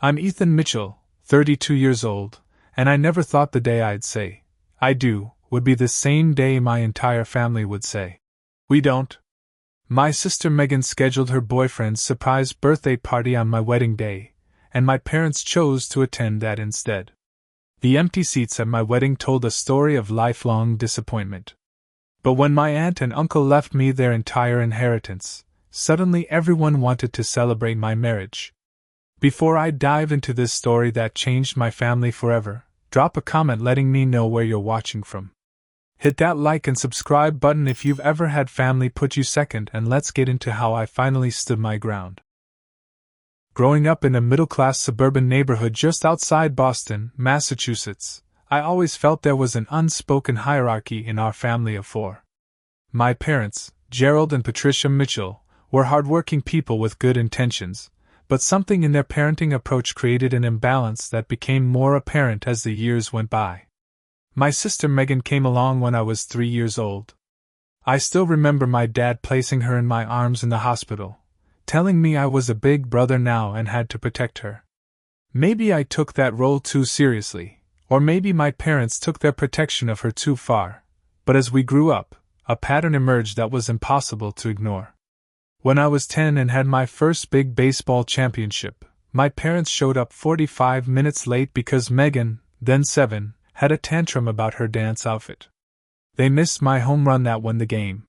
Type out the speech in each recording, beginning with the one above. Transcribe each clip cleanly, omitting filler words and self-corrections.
I'm Ethan Mitchell, 32 years old, and I never thought the day I'd say, I do, would be the same day my entire family would say, we don't. My sister Megan scheduled her boyfriend's surprise birthday party on my wedding day, and my parents chose to attend that instead. The empty seats at my wedding told a story of lifelong disappointment. But when my aunt and uncle left me their entire inheritance, suddenly everyone wanted to celebrate my marriage. Before I dive into this story that changed my family forever, drop a comment letting me know where you're watching from. Hit that like and subscribe button if you've ever had family put you second, and let's get into how I finally stood my ground. Growing up in a middle-class suburban neighborhood just outside Boston, Massachusetts, I always felt there was an unspoken hierarchy in our family of four. My parents, Gerald and Patricia Mitchell, were hardworking people with good intentions, but something in their parenting approach created an imbalance that became more apparent as the years went by. My sister Megan came along when I was 3 years old. I still remember my dad placing her in my arms in the hospital, telling me I was a big brother now and had to protect her. Maybe I took that role too seriously, or maybe my parents took their protection of her too far, but as we grew up, a pattern emerged that was impossible to ignore. When I was 10 and had my first big baseball championship, my parents showed up 45 minutes late because Megan, then 7, had a tantrum about her dance outfit. They missed my home run that won the game.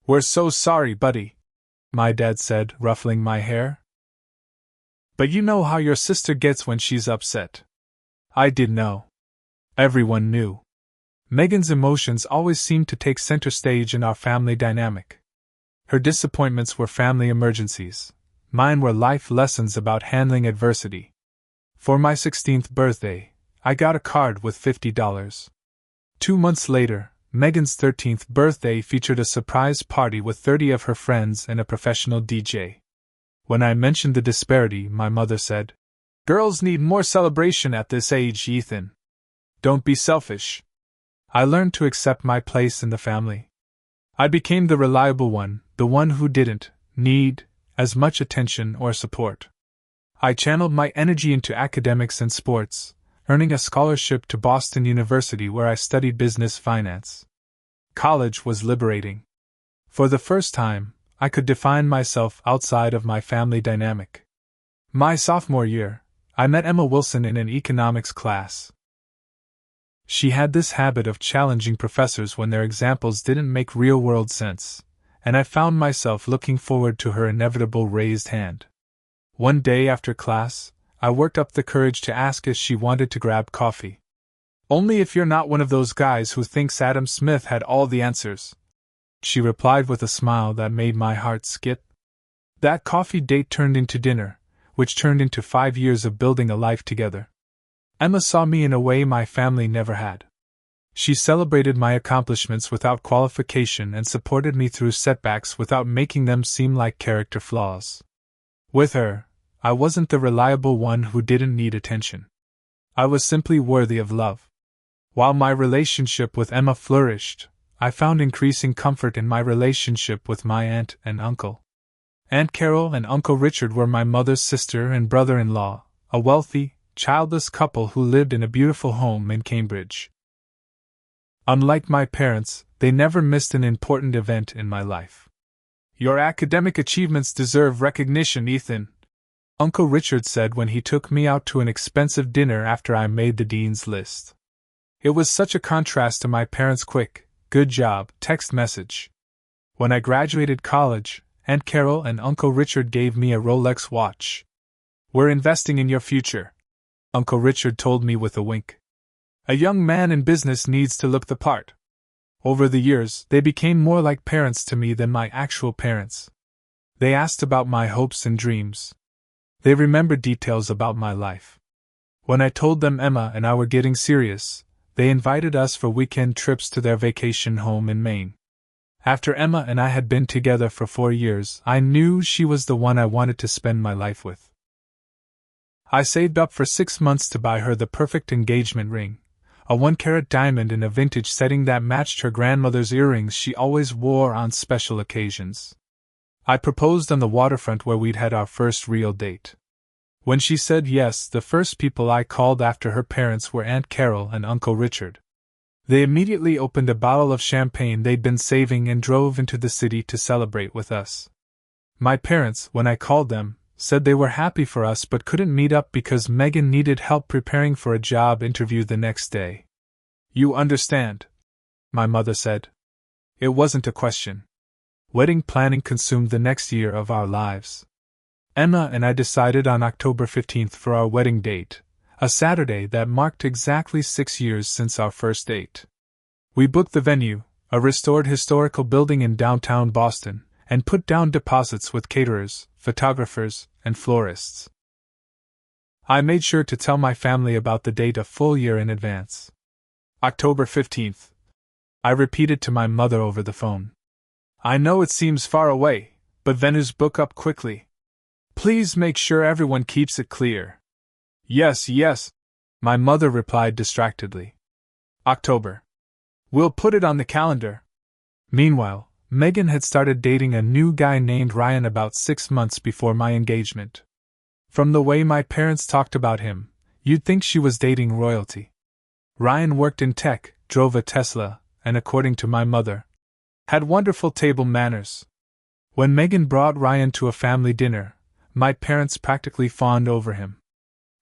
"We're so sorry, buddy," my dad said, ruffling my hair. "But you know how your sister gets when she's upset." I did know. Everyone knew. Megan's emotions always seemed to take center stage in our family dynamic. Her disappointments were family emergencies. Mine were life lessons about handling adversity. For my 16th birthday, I got a card with $50. 2 months later, Megan's 13th birthday featured a surprise party with 30 of her friends and a professional DJ. When I mentioned the disparity, my mother said, "Girls need more celebration at this age, Ethan. Don't be selfish." I learned to accept my place in the family. I became the reliable one, the one who didn't need as much attention or support. I channeled my energy into academics and sports, earning a scholarship to Boston University where I studied business finance. College was liberating. For the first time, I could define myself outside of my family dynamic. My sophomore year, I met Emma Wilson in an economics class. She had this habit of challenging professors when their examples didn't make real-world sense, and I found myself looking forward to her inevitable raised hand. One day after class, I worked up the courage to ask if she wanted to grab coffee. "Only if you're not one of those guys who thinks Adam Smith had all the answers," she replied with a smile that made my heart skip. That coffee date turned into dinner, which turned into 5 years of building a life together. Emma saw me in a way my family never had. She celebrated my accomplishments without qualification and supported me through setbacks without making them seem like character flaws. With her, I wasn't the reliable one who didn't need attention. I was simply worthy of love. While my relationship with Emma flourished, I found increasing comfort in my relationship with my aunt and uncle. Aunt Carol and Uncle Richard were my mother's sister and brother-in-law, a wealthy, childless couple who lived in a beautiful home in Cambridge. Unlike my parents, they never missed an important event in my life. "Your academic achievements deserve recognition, Ethan," Uncle Richard said when he took me out to an expensive dinner after I made the dean's list. It was such a contrast to my parents' quick, "good job" text message. When I graduated college, Aunt Carol and Uncle Richard gave me a Rolex watch. "We're investing in your future," Uncle Richard told me with a wink. "A young man in business needs to look the part." Over the years, they became more like parents to me than my actual parents. They asked about my hopes and dreams. They remembered details about my life. When I told them Emma and I were getting serious, they invited us for weekend trips to their vacation home in Maine. After Emma and I had been together for 4 years, I knew she was the one I wanted to spend my life with. I saved up for 6 months to buy her the perfect engagement ring, a 1-carat diamond in a vintage setting that matched her grandmother's earrings she always wore on special occasions. I proposed on the waterfront where we'd had our first real date. When she said yes, the first people I called after her parents were Aunt Carol and Uncle Richard. They immediately opened a bottle of champagne they'd been saving and drove into the city to celebrate with us. My parents, when I called them, said they were happy for us but couldn't meet up because Megan needed help preparing for a job interview the next day. "You understand," my mother said. It wasn't a question. Wedding planning consumed the next year of our lives. Emma and I decided on October 15th for our wedding date, a Saturday that marked exactly 6 years since our first date. We booked the venue, a restored historical building in downtown Boston, and put down deposits with caterers, photographers, and florists. I made sure to tell my family about the date a full year in advance. October 15th. I repeated to my mother over the phone. "I know it seems far away, but venues book up quickly. Please make sure everyone keeps it clear." "Yes, yes," my mother replied distractedly. October. "We'll put it on the calendar." Meanwhile, Megan had started dating a new guy named Ryan about 6 months before my engagement. From the way my parents talked about him, you'd think she was dating royalty. Ryan worked in tech, drove a Tesla, and according to my mother, had wonderful table manners. When Megan brought Ryan to a family dinner, my parents practically fawned over him.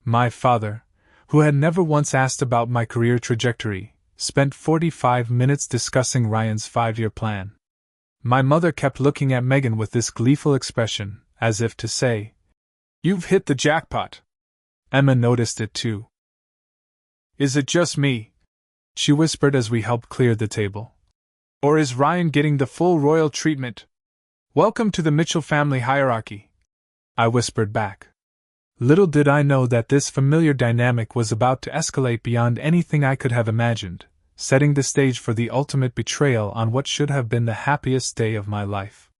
My father, who had never once asked about my career trajectory, spent 45 minutes discussing Ryan's 5-year plan. My mother kept looking at Megan with this gleeful expression, as if to say, "You've hit the jackpot." Emma noticed it too. "Is it just me?" she whispered as we helped clear the table. "Or is Ryan getting the full royal treatment? Welcome to the Mitchell family hierarchy," I whispered back. Little did I know that this familiar dynamic was about to escalate beyond anything I could have imagined, setting the stage for the ultimate betrayal on what should have been the happiest day of my life.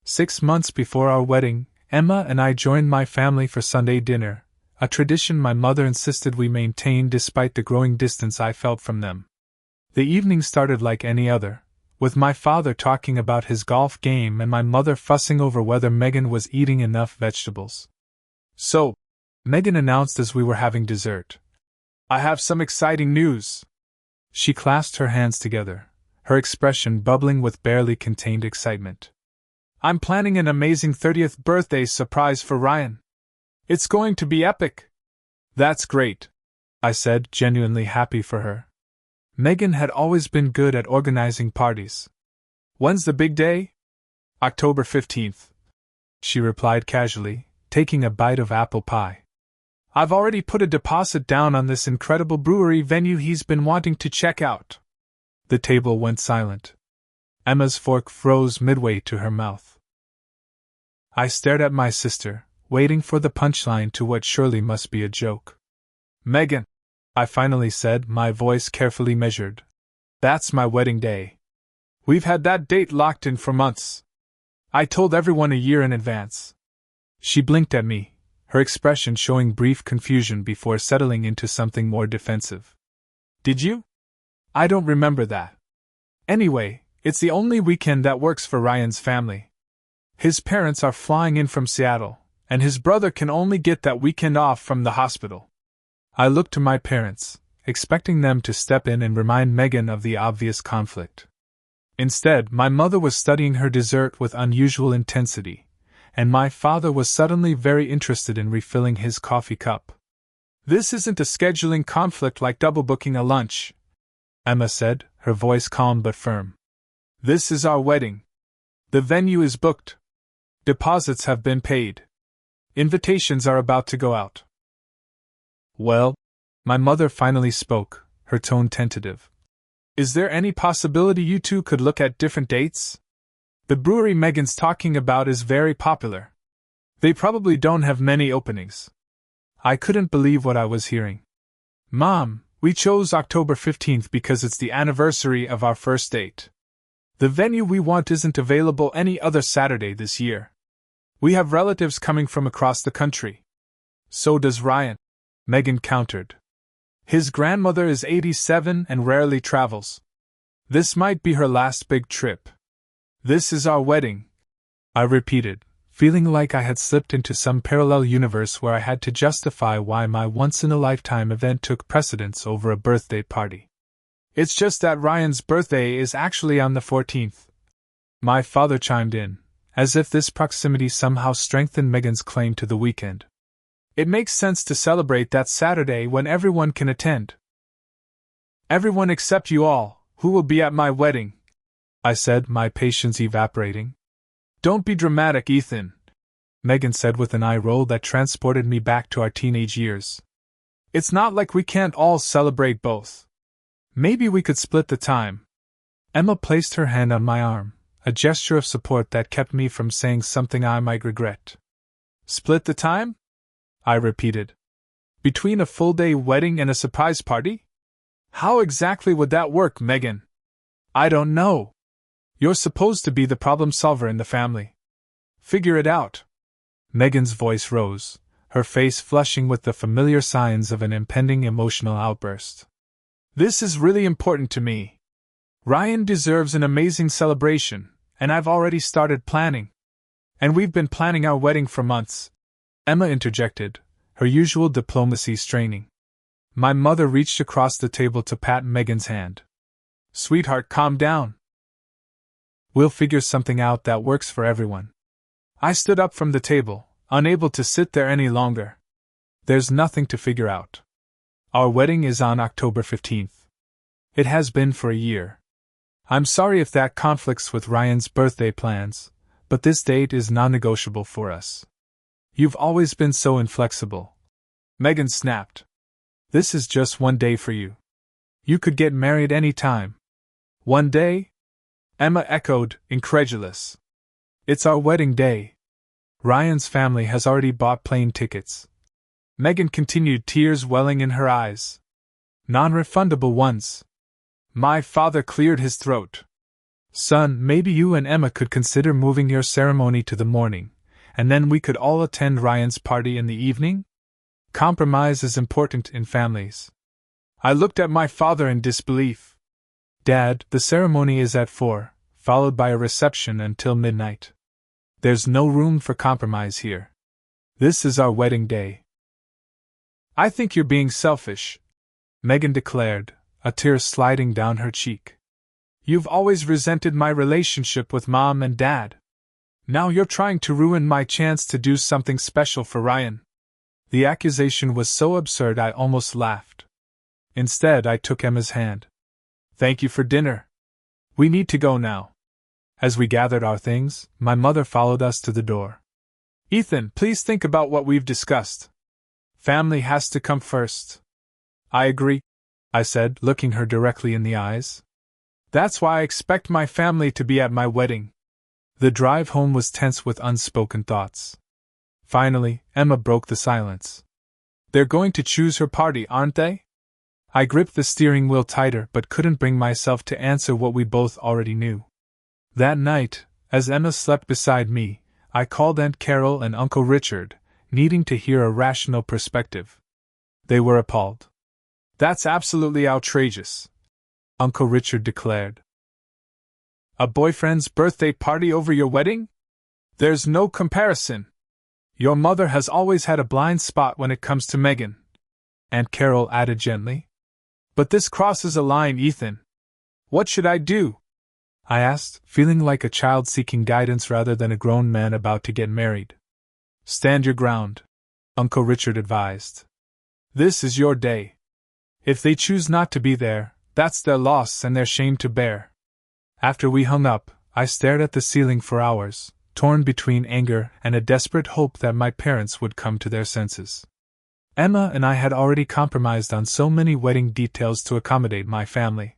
6 months before our wedding, Emma and I joined my family for Sunday dinner, a tradition my mother insisted we maintain despite the growing distance I felt from them. The evening started like any other, with my father talking about his golf game and my mother fussing over whether Megan was eating enough vegetables. "So," Megan announced as we were having dessert, "I have some exciting news." She clasped her hands together, her expression bubbling with barely contained excitement. "I'm planning an amazing 30th birthday surprise for Ryan. It's going to be epic." "That's great," I said, genuinely happy for her. Megan had always been good at organizing parties. "When's the big day?" "October 15th. She replied casually, taking a bite of apple pie. "I've already put a deposit down on this incredible brewery venue he's been wanting to check out." The table went silent. Emma's fork froze midway to her mouth. I stared at my sister, waiting for the punchline to what surely must be a joke. "Megan," I finally said, my voice carefully measured, "that's my wedding day. We've had that date locked in for months. I told everyone a year in advance." She blinked at me, her expression showing brief confusion before settling into something more defensive. "Did you? I don't remember that. Anyway, it's the only weekend that works for Ryan's family. His parents are flying in from Seattle, and his brother can only get that weekend off from the hospital." I looked to my parents, expecting them to step in and remind Megan of the obvious conflict. Instead, my mother was studying her dessert with unusual intensity, and my father was suddenly very interested in refilling his coffee cup. "This isn't a scheduling conflict like double booking a lunch," Emma said, her voice calm but firm. "This is our wedding. The venue is booked. Deposits have been paid. Invitations are about to go out." "Well," my mother finally spoke, her tone tentative. "Is there any possibility you two could look at different dates? The brewery Megan's talking about is very popular. They probably don't have many openings." I couldn't believe what I was hearing. "Mom, we chose October 15th because it's the anniversary of our first date. The venue we want isn't available any other Saturday this year. We have relatives coming from across the country." "So does Ryan," Megan countered. "His grandmother is 87 and rarely travels. This might be her last big trip." "This is our wedding," I repeated, feeling like I had slipped into some parallel universe where I had to justify why my once-in-a-lifetime event took precedence over a birthday party. It's just that Ryan's birthday is actually on the 14th. My father chimed in, as if this proximity somehow strengthened Megan's claim to the weekend. It makes sense to celebrate that Saturday when everyone can attend. Everyone except you all, who will be at my wedding, I said, my patience evaporating. Don't be dramatic, Ethan, Megan said with an eye roll that transported me back to our teenage years. It's not like we can't all celebrate both. Maybe we could split the time. Emma placed her hand on my arm, a gesture of support that kept me from saying something I might regret. Split the time? I repeated. Between a full-day wedding and a surprise party? How exactly would that work, Megan? I don't know. You're supposed to be the problem solver in the family. Figure it out. Megan's voice rose, her face flushing with the familiar signs of an impending emotional outburst. This is really important to me. Ryan deserves an amazing celebration, and I've already started planning. And we've been planning our wedding for months. Emma interjected, her usual diplomacy straining. My mother reached across the table to pat Megan's hand. Sweetheart, calm down. We'll figure something out that works for everyone. I stood up from the table, unable to sit there any longer. There's nothing to figure out. Our wedding is on October 15th. It has been for a year. I'm sorry if that conflicts with Ryan's birthday plans, but this date is non-negotiable for us. You've always been so inflexible. Megan snapped. This is just one day for you. You could get married any time. One day? Emma echoed, incredulous. It's our wedding day. Ryan's family has already bought plane tickets. Megan continued, tears welling in her eyes. Non-refundable ones. My father cleared his throat. Son, maybe you and Emma could consider moving your ceremony to the morning, and then we could all attend Ryan's party in the evening? Compromise is important in families. I looked at my father in disbelief. Dad, the ceremony is at 4, followed by a reception until midnight. There's no room for compromise here. This is our wedding day. I think you're being selfish, Megan declared, a tear sliding down her cheek. You've always resented my relationship with Mom and Dad. Now you're trying to ruin my chance to do something special for Ryan. The accusation was so absurd I almost laughed. Instead, I took Emma's hand. Thank you for dinner. We need to go now. As we gathered our things, my mother followed us to the door. Ethan, please think about what we've discussed. Family has to come first. I agree, I said, looking her directly in the eyes. That's why I expect my family to be at my wedding. The drive home was tense with unspoken thoughts. Finally, Emma broke the silence. They're going to choose her party, aren't they? I gripped the steering wheel tighter but couldn't bring myself to answer what we both already knew. That night, as Emma slept beside me, I called Aunt Carol and Uncle Richard, needing to hear a rational perspective. They were appalled. That's absolutely outrageous, Uncle Richard declared. A boyfriend's birthday party over your wedding? There's no comparison. Your mother has always had a blind spot when it comes to Megan, Aunt Carol added gently. But this crosses a line, Ethan. What should I do? I asked, feeling like a child seeking guidance rather than a grown man about to get married. Stand your ground, Uncle Richard advised. This is your day. If they choose not to be there, that's their loss and their shame to bear. After we hung up, I stared at the ceiling for hours, torn between anger and a desperate hope that my parents would come to their senses. Emma and I had already compromised on so many wedding details to accommodate my family.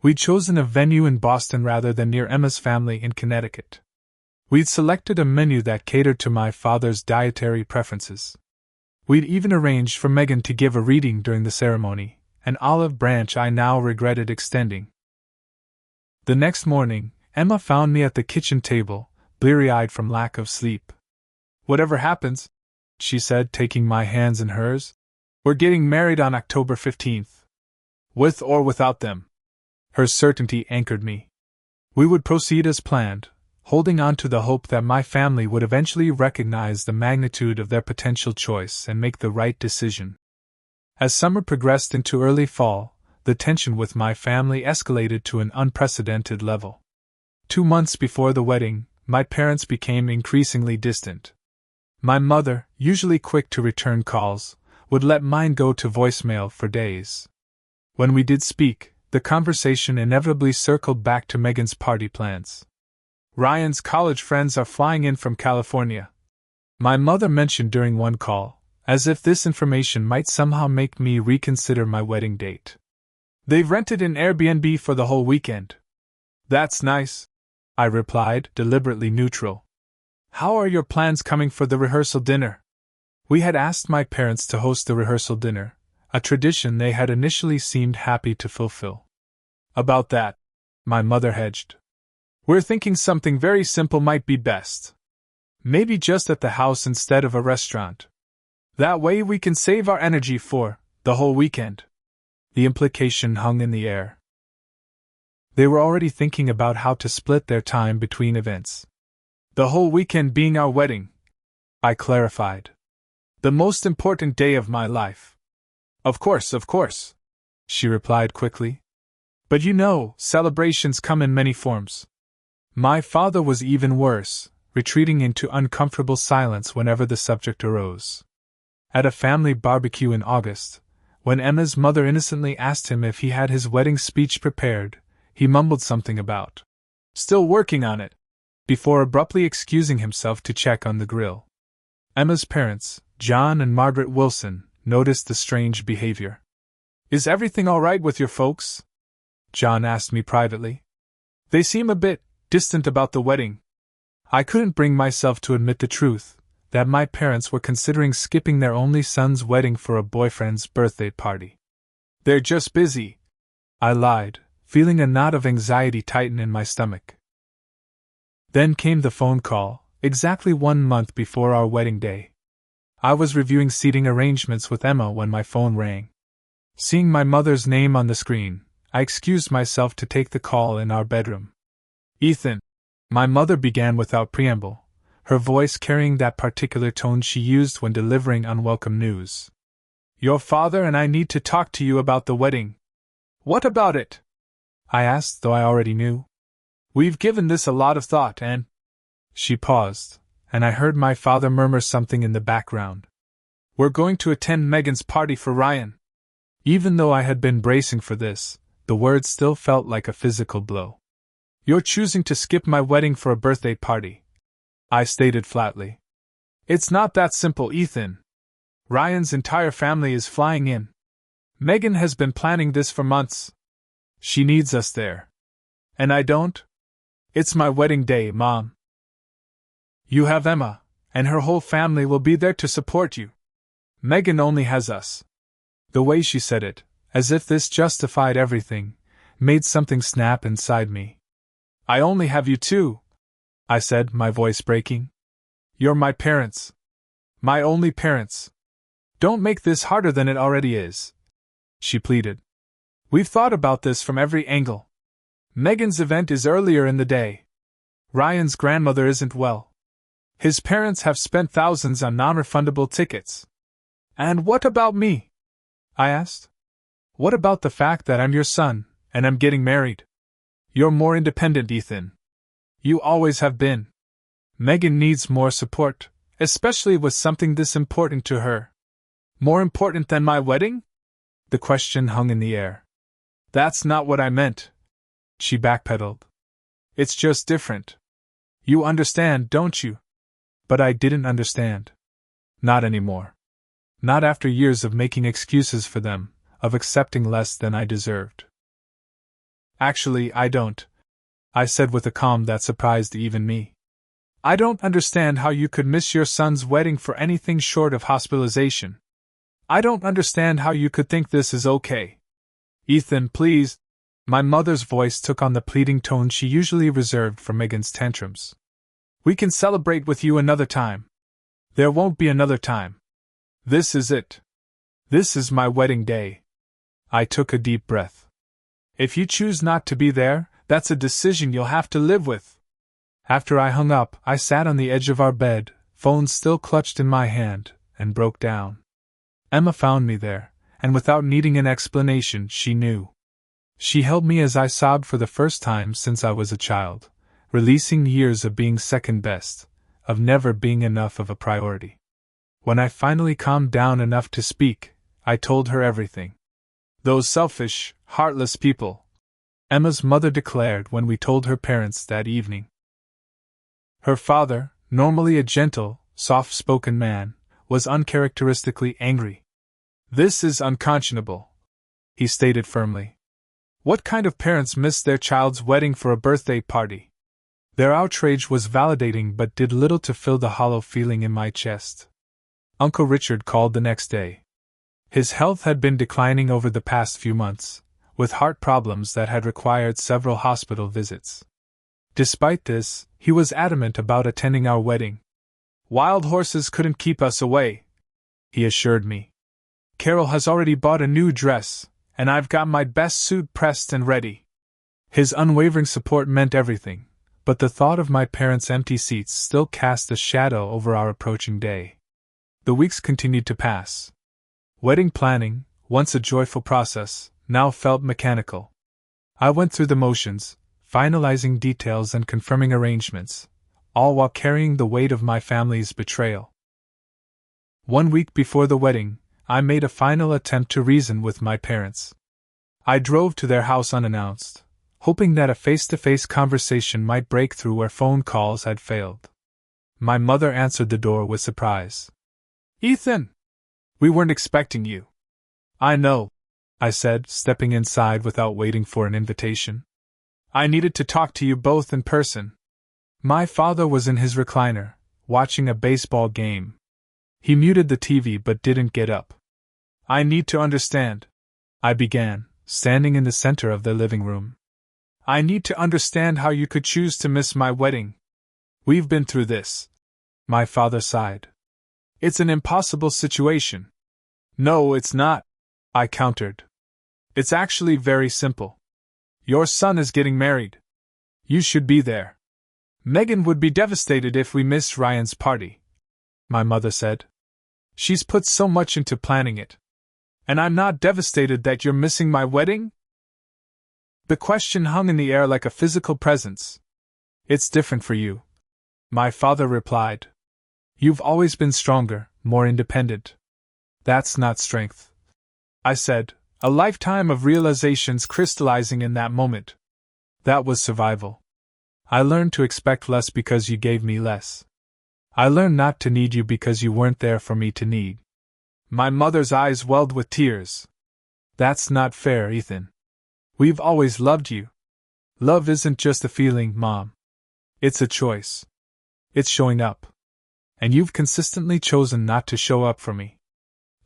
We'd chosen a venue in Boston rather than near Emma's family in Connecticut. We'd selected a menu that catered to my father's dietary preferences. We'd even arranged for Megan to give a reading during the ceremony, an olive branch I now regretted extending. The next morning, Emma found me at the kitchen table, bleary-eyed from lack of sleep. Whatever happens, she said, taking my hands in hers, we're getting married on October 15th. With or without them. Her certainty anchored me. We would proceed as planned, holding on to the hope that my family would eventually recognize the magnitude of their potential choice and make the right decision. As summer progressed into early fall, the tension with my family escalated to an unprecedented level. 2 months before the wedding, my parents became increasingly distant. My mother, usually quick to return calls, would let mine go to voicemail for days. When we did speak, the conversation inevitably circled back to Megan's party plans. "Ryan's college friends are flying in from California," my mother mentioned during one call, as if this information might somehow make me reconsider my wedding date. "They've rented an Airbnb for the whole weekend." "That's nice," I replied, deliberately neutral. "How are your plans coming for the rehearsal dinner?" We had asked my parents to host the rehearsal dinner, a tradition they had initially seemed happy to fulfill. "About that," my mother hedged. "We're thinking something very simple might be best. Maybe just at the house instead of a restaurant. That way we can save our energy for the whole weekend." The implication hung in the air. They were already thinking about how to split their time between events. "The whole weekend being our wedding," I clarified. "The most important day of my life." Of course," she replied quickly. "But you know, celebrations come in many forms." My father was even worse, retreating into uncomfortable silence whenever the subject arose. At a family barbecue in August, when Emma's mother innocently asked him if he had his wedding speech prepared, he mumbled something about "still working on it," before abruptly excusing himself to check on the grill. Emma's parents, John and Margaret Wilson, noticed the strange behavior. "Is everything all right with your folks?" John asked me privately. "They seem a bit distant about the wedding." I couldn't bring myself to admit the truth, that my parents were considering skipping their only son's wedding for a boyfriend's birthday party. "They're just busy," I lied, feeling a knot of anxiety tighten in my stomach. Then came the phone call, exactly 1 month before our wedding day. I was reviewing seating arrangements with Emma when my phone rang. Seeing my mother's name on the screen, I excused myself to take the call in our bedroom. "Ethan," my mother began without preamble, her voice carrying that particular tone she used when delivering unwelcome news. "Your father and I need to talk to you about the wedding." "What about it?" I asked, though I already knew. "We've given this a lot of thought and—" She paused, and I heard my father murmur something in the background. "We're going to attend Megan's party for Ryan." Even though I had been bracing for this, the words still felt like a physical blow. "You're choosing to skip my wedding for a birthday party," I stated flatly. "It's not that simple, Ethan. Ryan's entire family is flying in. Megan has been planning this for months. She needs us there. And I don't? It's my wedding day, Mom. You have Emma, and her whole family will be there to support you. Megan only has us." The way she said it, as if this justified everything, made something snap inside me. "I only have you too," I said, my voice breaking. "You're my parents. My only parents. Don't make this harder than it already is," she pleaded. "We've thought about this from every angle. Megan's event is earlier in the day. Ryan's grandmother isn't well. His parents have spent thousands on non-refundable tickets. And what about me?" I asked. "What about the fact that I'm your son, and I'm getting married? You're more independent, Ethan. You always have been. Megan needs more support, especially with something this important to her." "More important than my wedding?" The question hung in the air. "That's not what I meant," she backpedaled. "It's just different. You understand, don't you?" But I didn't understand. Not anymore. Not after years of making excuses for them, of accepting less than I deserved. "Actually, I don't," I said with a calm that surprised even me. "I don't understand how you could miss your son's wedding for anything short of hospitalization. I don't understand how you could think this is okay. Ethan, please." My mother's voice took on the pleading tone she usually reserved for Megan's tantrums. "We can celebrate with you another time." "There won't be another time. This is it. This is my wedding day." I took a deep breath. "If you choose not to be there, that's a decision you'll have to live with." After I hung up, I sat on the edge of our bed, phone still clutched in my hand, and broke down. Emma found me there, and without needing an explanation, she knew. She held me as I sobbed for the first time since I was a child, releasing years of being second best, of never being enough of a priority. When I finally calmed down enough to speak, I told her everything. "Those selfish, heartless people," Emma's mother declared when we told her parents that evening. Her father, normally a gentle, soft-spoken man, was uncharacteristically angry. "This is unconscionable," he stated firmly. "What kind of parents miss their child's wedding for a birthday party?" Their outrage was validating but did little to fill the hollow feeling in my chest. Uncle Richard called the next day. His health had been declining over the past few months, with heart problems that had required several hospital visits. Despite this, he was adamant about attending our wedding. "Wild horses couldn't keep us away," he assured me. "Carol has already bought a new dress, and I've got my best suit pressed and ready." His unwavering support meant everything, but the thought of my parents' empty seats still cast a shadow over our approaching day. The weeks continued to pass. Wedding planning, once a joyful process, now felt mechanical. I went through the motions, finalizing details and confirming arrangements, all while carrying the weight of my family's betrayal. 1 week before the wedding, I made a final attempt to reason with my parents. I drove to their house unannounced, hoping that a face-to-face conversation might break through where phone calls had failed. My mother answered the door with surprise. "Ethan! We weren't expecting you." "I know," I said, stepping inside without waiting for an invitation. "I needed to talk to you both in person." My father was in his recliner, watching a baseball game. He muted the TV but didn't get up. "I need to understand," I began, standing in the center of the living room. "I need to understand how you could choose to miss my wedding. We've been through this." My father sighed. "It's an impossible situation." "No, it's not," I countered. "It's actually very simple. Your son is getting married. You should be there. Megan would be devastated if we missed Ryan's party," my mother said. "She's put so much into planning it. And I'm not devastated that you're missing my wedding?" The question hung in the air like a physical presence. "It's different for you," my father replied. "You've always been stronger, more independent." "That's not strength," I said, a lifetime of realizations crystallizing in that moment. "That was survival. I learned to expect less because you gave me less. I learned not to need you because you weren't there for me to need." My mother's eyes welled with tears. "That's not fair, Ethan. We've always loved you. Love isn't just a feeling, Mom. It's a choice. It's showing up. And you've consistently chosen not to show up for me."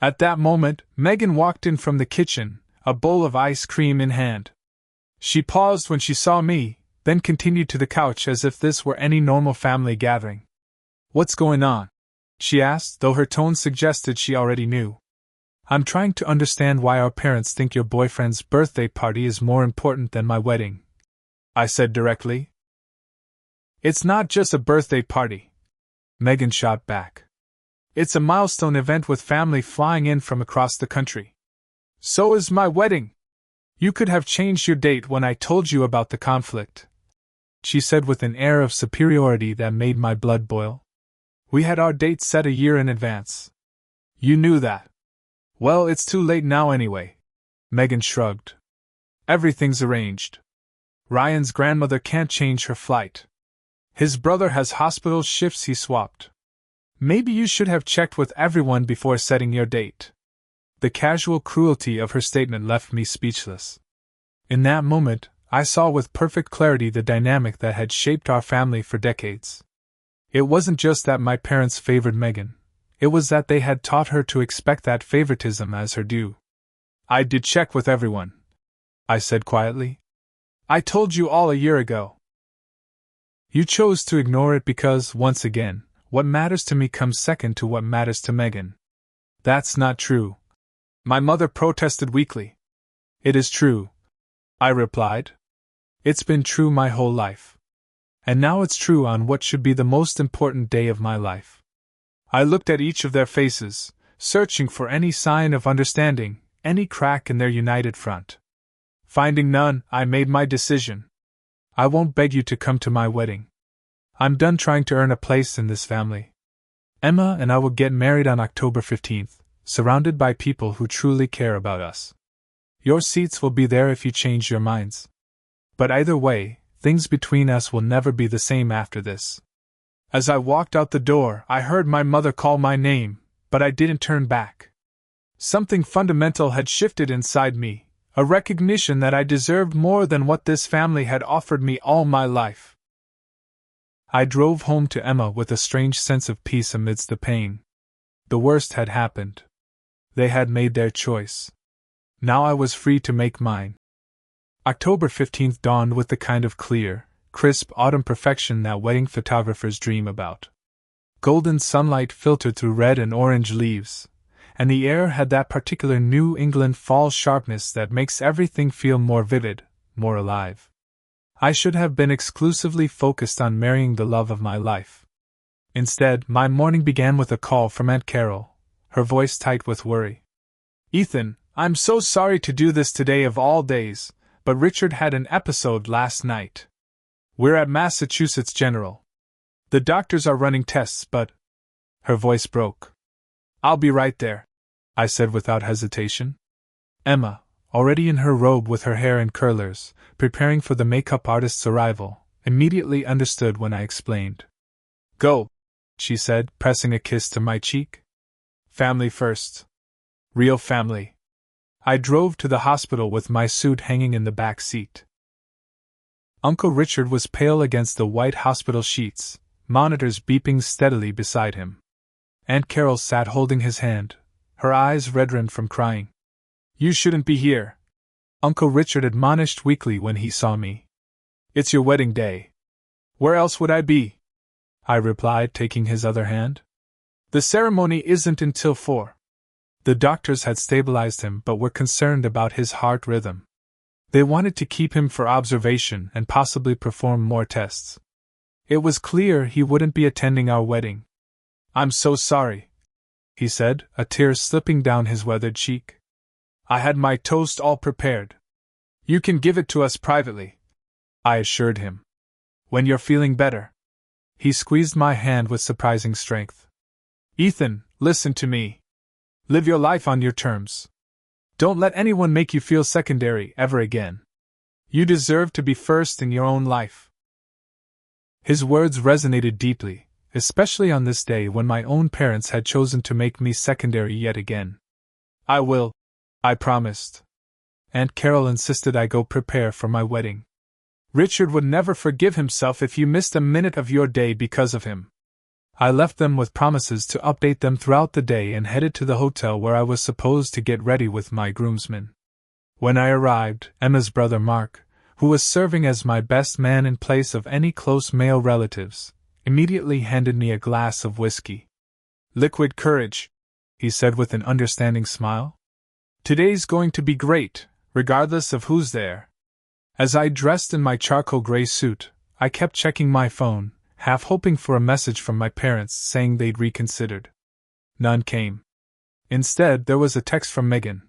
At that moment, Megan walked in from the kitchen, a bowl of ice cream in hand. She paused when she saw me, then continued to the couch as if this were any normal family gathering. "What's going on?" she asked, though her tone suggested she already knew. "I'm trying to understand why our parents think your boyfriend's birthday party is more important than my wedding," I said directly. "It's not just a birthday party," Megan shot back. "It's a milestone event with family flying in from across the country. So is my wedding. You could have changed your date when I told you about the conflict," she said with an air of superiority that made my blood boil. "We had our date set a year in advance. You knew that." "Well, it's too late now anyway," Megan shrugged. "Everything's arranged. Ryan's grandmother can't change her flight. His brother has hospital shifts he swapped. Maybe you should have checked with everyone before setting your date." The casual cruelty of her statement left me speechless. In that moment, I saw with perfect clarity the dynamic that had shaped our family for decades. It wasn't just that my parents favored Megan. It was that they had taught her to expect that favoritism as her due. "I did check with everyone," I said quietly. "I told you all a year ago. You chose to ignore it because, once again, what matters to me comes second to what matters to Megan." "That's not true," my mother protested weakly. "It is true," I replied. "It's been true my whole life. And now it's true on what should be the most important day of my life. I looked at each of their faces, searching for any sign of understanding, any crack in their united front. Finding none, I made my decision. I won't beg you to come to my wedding. I'm done trying to earn a place in this family. Emma and I will get married on October 15th, surrounded by people who truly care about us. Your seats will be there if you change your minds. But either way, things between us will never be the same after this. As I walked out the door, I heard my mother call my name, but I didn't turn back. Something fundamental had shifted inside me, a recognition that I deserved more than what this family had offered me all my life. I drove home to Emma with a strange sense of peace amidst the pain. The worst had happened. They had made their choice. Now I was free to make mine. October 15th dawned with the kind of clear, crisp autumn perfection that wedding photographers dream about. Golden sunlight filtered through red and orange leaves, and the air had that particular New England fall sharpness that makes everything feel more vivid, more alive. I should have been exclusively focused on marrying the love of my life. Instead, my morning began with a call from Aunt Carol, her voice tight with worry. "Ethan, I'm so sorry to do this today of all days, but Richard had an episode last night. We're at Massachusetts General. The doctors are running tests, but—" Her voice broke. "I'll be right there," I said without hesitation. Emma, already in her robe with her hair in curlers, preparing for the makeup artist's arrival, immediately understood when I explained. "Go," she said, pressing a kiss to my cheek. "Family first. Real family." I drove to the hospital with my suit hanging in the back seat. Uncle Richard was pale against the white hospital sheets, monitors beeping steadily beside him. Aunt Carol sat holding his hand, her eyes red-rimmed from crying. "You shouldn't be here," Uncle Richard admonished weakly when he saw me. "It's your wedding day." "Where else would I be?" I replied, taking his other hand. "The ceremony isn't until 4. The doctors had stabilized him but were concerned about his heart rhythm. They wanted to keep him for observation and possibly perform more tests. It was clear he wouldn't be attending our wedding. "I'm so sorry," he said, a tear slipping down his weathered cheek. "I had my toast all prepared." "You can give it to us privately," I assured him. "When you're feeling better." He squeezed my hand with surprising strength. "Ethan, listen to me. Live your life on your terms. Don't let anyone make you feel secondary ever again. You deserve to be first in your own life." His words resonated deeply, especially on this day when my own parents had chosen to make me secondary yet again. "I will," I promised. Aunt Carol insisted I go prepare for my wedding. "Richard would never forgive himself if you missed a minute of your day because of him." I left them with promises to update them throughout the day and headed to the hotel where I was supposed to get ready with my groomsmen. When I arrived, Emma's brother Mark, who was serving as my best man in place of any close male relatives, immediately handed me a glass of whiskey. "Liquid courage," he said with an understanding smile. "Today's going to be great, regardless of who's there." As I dressed in my charcoal gray suit, I kept checking my phone, half hoping for a message from my parents saying they'd reconsidered. None came. Instead, there was a text from Megan.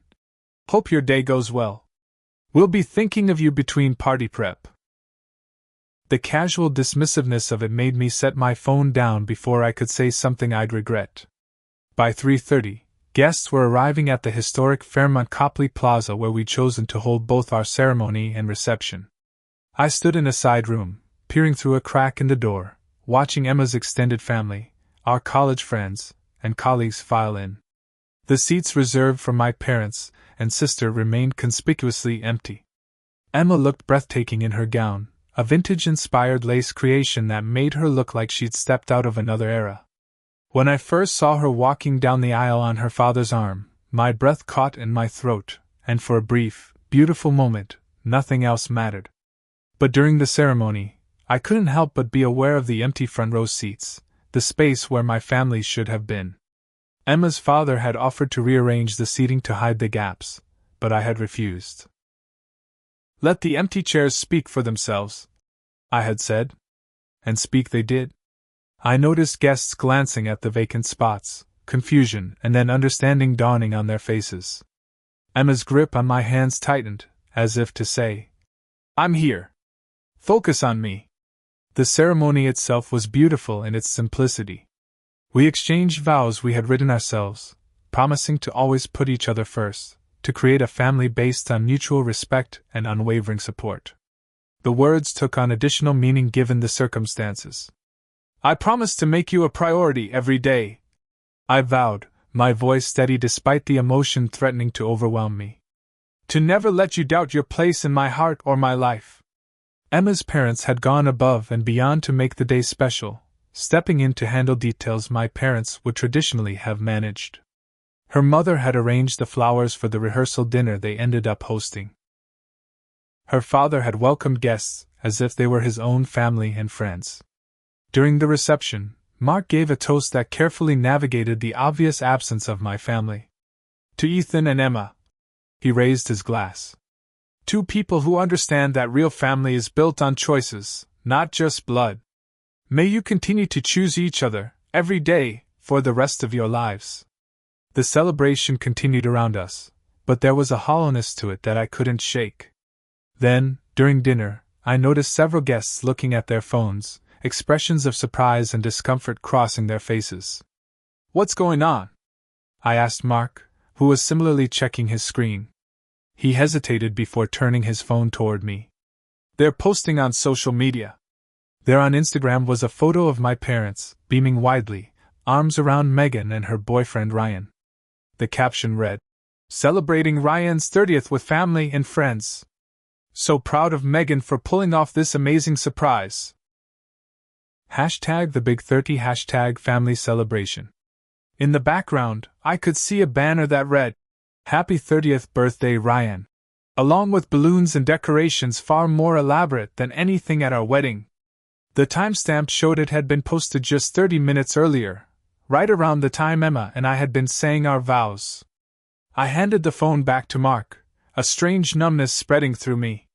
"Hope your day goes well. We'll be thinking of you between party prep." The casual dismissiveness of it made me set my phone down before I could say something I'd regret. By 3:30, guests were arriving at the historic Fairmont Copley Plaza where we'd chosen to hold both our ceremony and reception. I stood in a side room, peering through a crack in the door, watching Emma's extended family, our college friends, and colleagues file in. The seats reserved for my parents and sister remained conspicuously empty. Emma looked breathtaking in her gown, a vintage-inspired lace creation that made her look like she'd stepped out of another era. When I first saw her walking down the aisle on her father's arm, my breath caught in my throat, and for a brief, beautiful moment, nothing else mattered. But during the ceremony, I couldn't help but be aware of the empty front row seats, the space where my family should have been. Emma's father had offered to rearrange the seating to hide the gaps, but I had refused. "Let the empty chairs speak for themselves," I had said. And speak they did. I noticed guests glancing at the vacant spots, confusion and then understanding dawning on their faces. Emma's grip on my hands tightened, as if to say, "I'm here. Focus on me." The ceremony itself was beautiful in its simplicity. We exchanged vows we had written ourselves, promising to always put each other first, to create a family based on mutual respect and unwavering support. The words took on additional meaning given the circumstances. "I promise to make you a priority every day," I vowed, my voice steady despite the emotion threatening to overwhelm me. "To never let you doubt your place in my heart or my life." Emma's parents had gone above and beyond to make the day special, stepping in to handle details my parents would traditionally have managed. Her mother had arranged the flowers for the rehearsal dinner they ended up hosting. Her father had welcomed guests as if they were his own family and friends. During the reception, Mark gave a toast that carefully navigated the obvious absence of my family. "To Ethan and Emma." He raised his glass. "Two people who understand that real family is built on choices, not just blood. May you continue to choose each other, every day, for the rest of your lives." The celebration continued around us, but there was a hollowness to it that I couldn't shake. Then, during dinner, I noticed several guests looking at their phones, expressions of surprise and discomfort crossing their faces. "What's going on?" I asked Mark, who was similarly checking his screen. He hesitated before turning his phone toward me. "They're posting on social media." There on Instagram was a photo of my parents, beaming widely, arms around Megan and her boyfriend Ryan. The caption read, "Celebrating Ryan's 30th with family and friends. So proud of Megan for pulling off this amazing surprise. #TheBig30 #Family Celebration." In the background, I could see a banner that read, "Happy 30th birthday Ryan," along with balloons and decorations far more elaborate than anything at our wedding. The timestamp showed it had been posted just 30 minutes earlier, right around the time Emma and I had been saying our vows. I handed the phone back to Mark, a strange numbness spreading through me.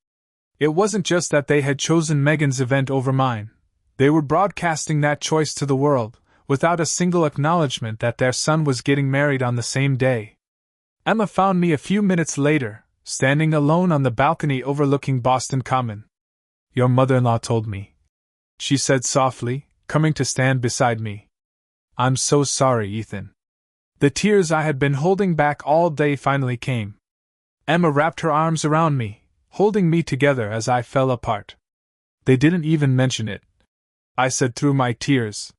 It wasn't just that they had chosen Megan's event over mine. They were broadcasting that choice to the world, without a single acknowledgement that their son was getting married on the same day. Emma found me a few minutes later, standing alone on the balcony overlooking Boston Common. "Your mother-in-law told me," she said softly, coming to stand beside me. "I'm so sorry, Ethan." The tears I had been holding back all day finally came. Emma wrapped her arms around me, holding me together as I fell apart. "They didn't even mention it," I said through my tears.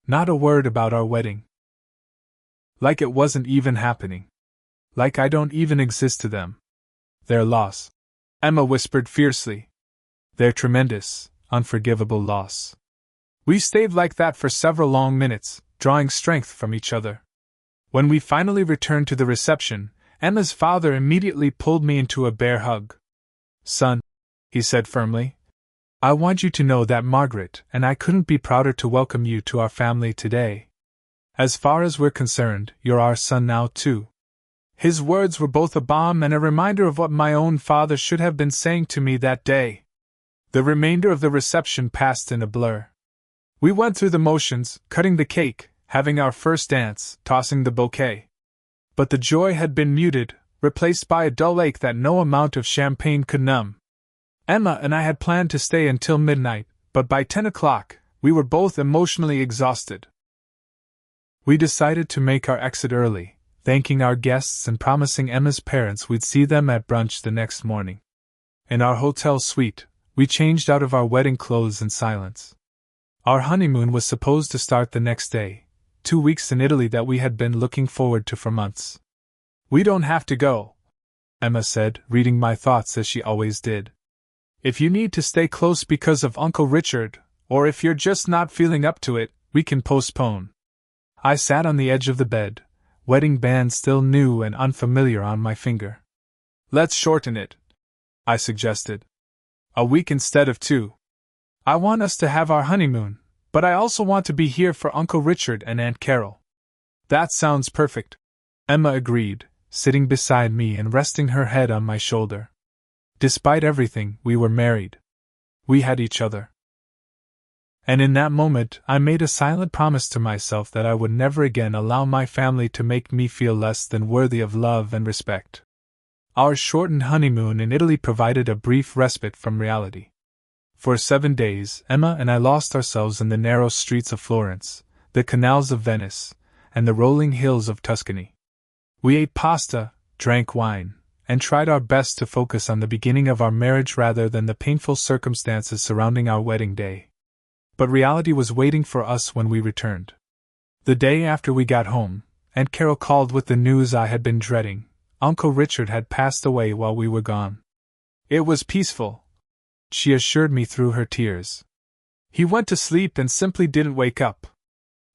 "Not a word about our wedding. Like it wasn't even happening. Like I don't even exist to them. Their loss," Emma whispered fiercely. "Their tremendous, unforgivable loss." We stayed like that for several long minutes, drawing strength from each other. When we finally returned to the reception, Emma's father immediately pulled me into a bear hug. "Son," he said firmly, "I want you to know that Margaret and I couldn't be prouder to welcome you to our family today. As far as we're concerned, you're our son now too." His words were both a balm and a reminder of what my own father should have been saying to me that day. The remainder of the reception passed in a blur. We went through the motions, cutting the cake, having our first dance, tossing the bouquet. But the joy had been muted, replaced by a dull ache that no amount of champagne could numb. Emma and I had planned to stay until midnight, but by 10 o'clock, we were both emotionally exhausted. We decided to make our exit early, thanking our guests and promising Emma's parents we'd see them at brunch the next morning. In our hotel suite, we changed out of our wedding clothes in silence. Our honeymoon was supposed to start the next day, 2 weeks in Italy that we had been looking forward to for months. "We don't have to go," Emma said, reading my thoughts as she always did. "If you need to stay close because of Uncle Richard, or if you're just not feeling up to it, we can postpone." I sat on the edge of the bed, wedding band still new and unfamiliar on my finger. "Let's shorten it," I suggested. "A week instead of 2. I want us to have our honeymoon, but I also want to be here for Uncle Richard and Aunt Carol." "That sounds perfect," Emma agreed, sitting beside me and resting her head on my shoulder. Despite everything, we were married. We had each other. And in that moment, I made a silent promise to myself that I would never again allow my family to make me feel less than worthy of love and respect. Our shortened honeymoon in Italy provided a brief respite from reality. For 7 days, Emma and I lost ourselves in the narrow streets of Florence, the canals of Venice, and the rolling hills of Tuscany. We ate pasta, drank wine, and tried our best to focus on the beginning of our marriage rather than the painful circumstances surrounding our wedding day. But reality was waiting for us when we returned. The day after we got home, Aunt Carol called with the news I had been dreading. Uncle Richard had passed away while we were gone. It was peaceful, she assured me through her tears. He went to sleep and simply didn't wake up.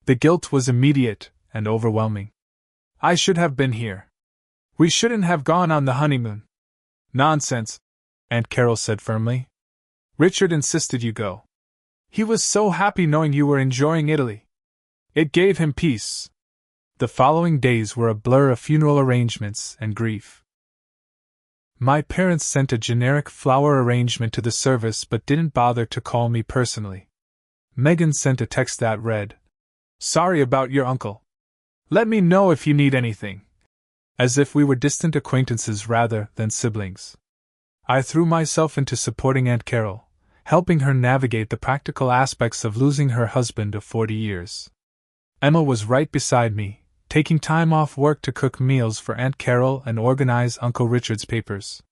The guilt was immediate and overwhelming. I should have been here. We shouldn't have gone on the honeymoon. Nonsense, Aunt Carol said firmly. Richard insisted you go. He was so happy knowing you were enjoying Italy. It gave him peace. The following days were a blur of funeral arrangements and grief. My parents sent a generic flower arrangement to the service but didn't bother to call me personally. Megan sent a text that read, "Sorry about your uncle. Let me know if you need anything," as if we were distant acquaintances rather than siblings. I threw myself into supporting Aunt Carol, helping her navigate the practical aspects of losing her husband of 40 years. Emma was right beside me, taking time off work to cook meals for Aunt Carol and organize Uncle Richard's papers.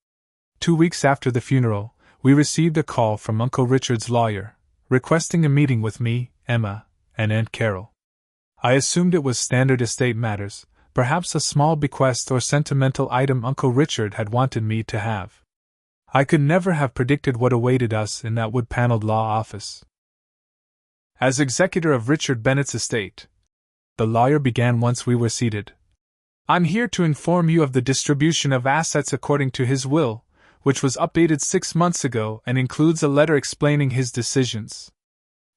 2 weeks after the funeral, we received a call from Uncle Richard's lawyer, requesting a meeting with me, Emma, and Aunt Carol. I assumed it was standard estate matters, perhaps a small bequest or sentimental item Uncle Richard had wanted me to have. I could never have predicted what awaited us in that wood-paneled law office. As executor of Richard Bennett's estate, the lawyer began once we were seated. I'm here to inform you of the distribution of assets according to his will, which was updated 6 months ago and includes a letter explaining his decisions.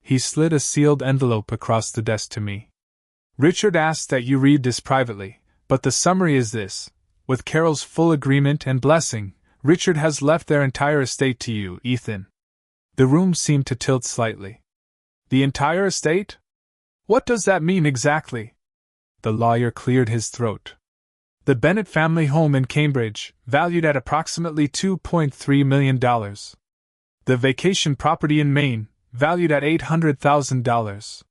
He slid a sealed envelope across the desk to me. Richard asked that you read this privately, but the summary is this. With Carol's full agreement and blessing, Richard has left their entire estate to you, Ethan. The room seemed to tilt slightly. The entire estate? What does that mean exactly? The lawyer cleared his throat. The Bennett family home in Cambridge, valued at approximately $2.3 million. The vacation property in Maine, valued at $800,000.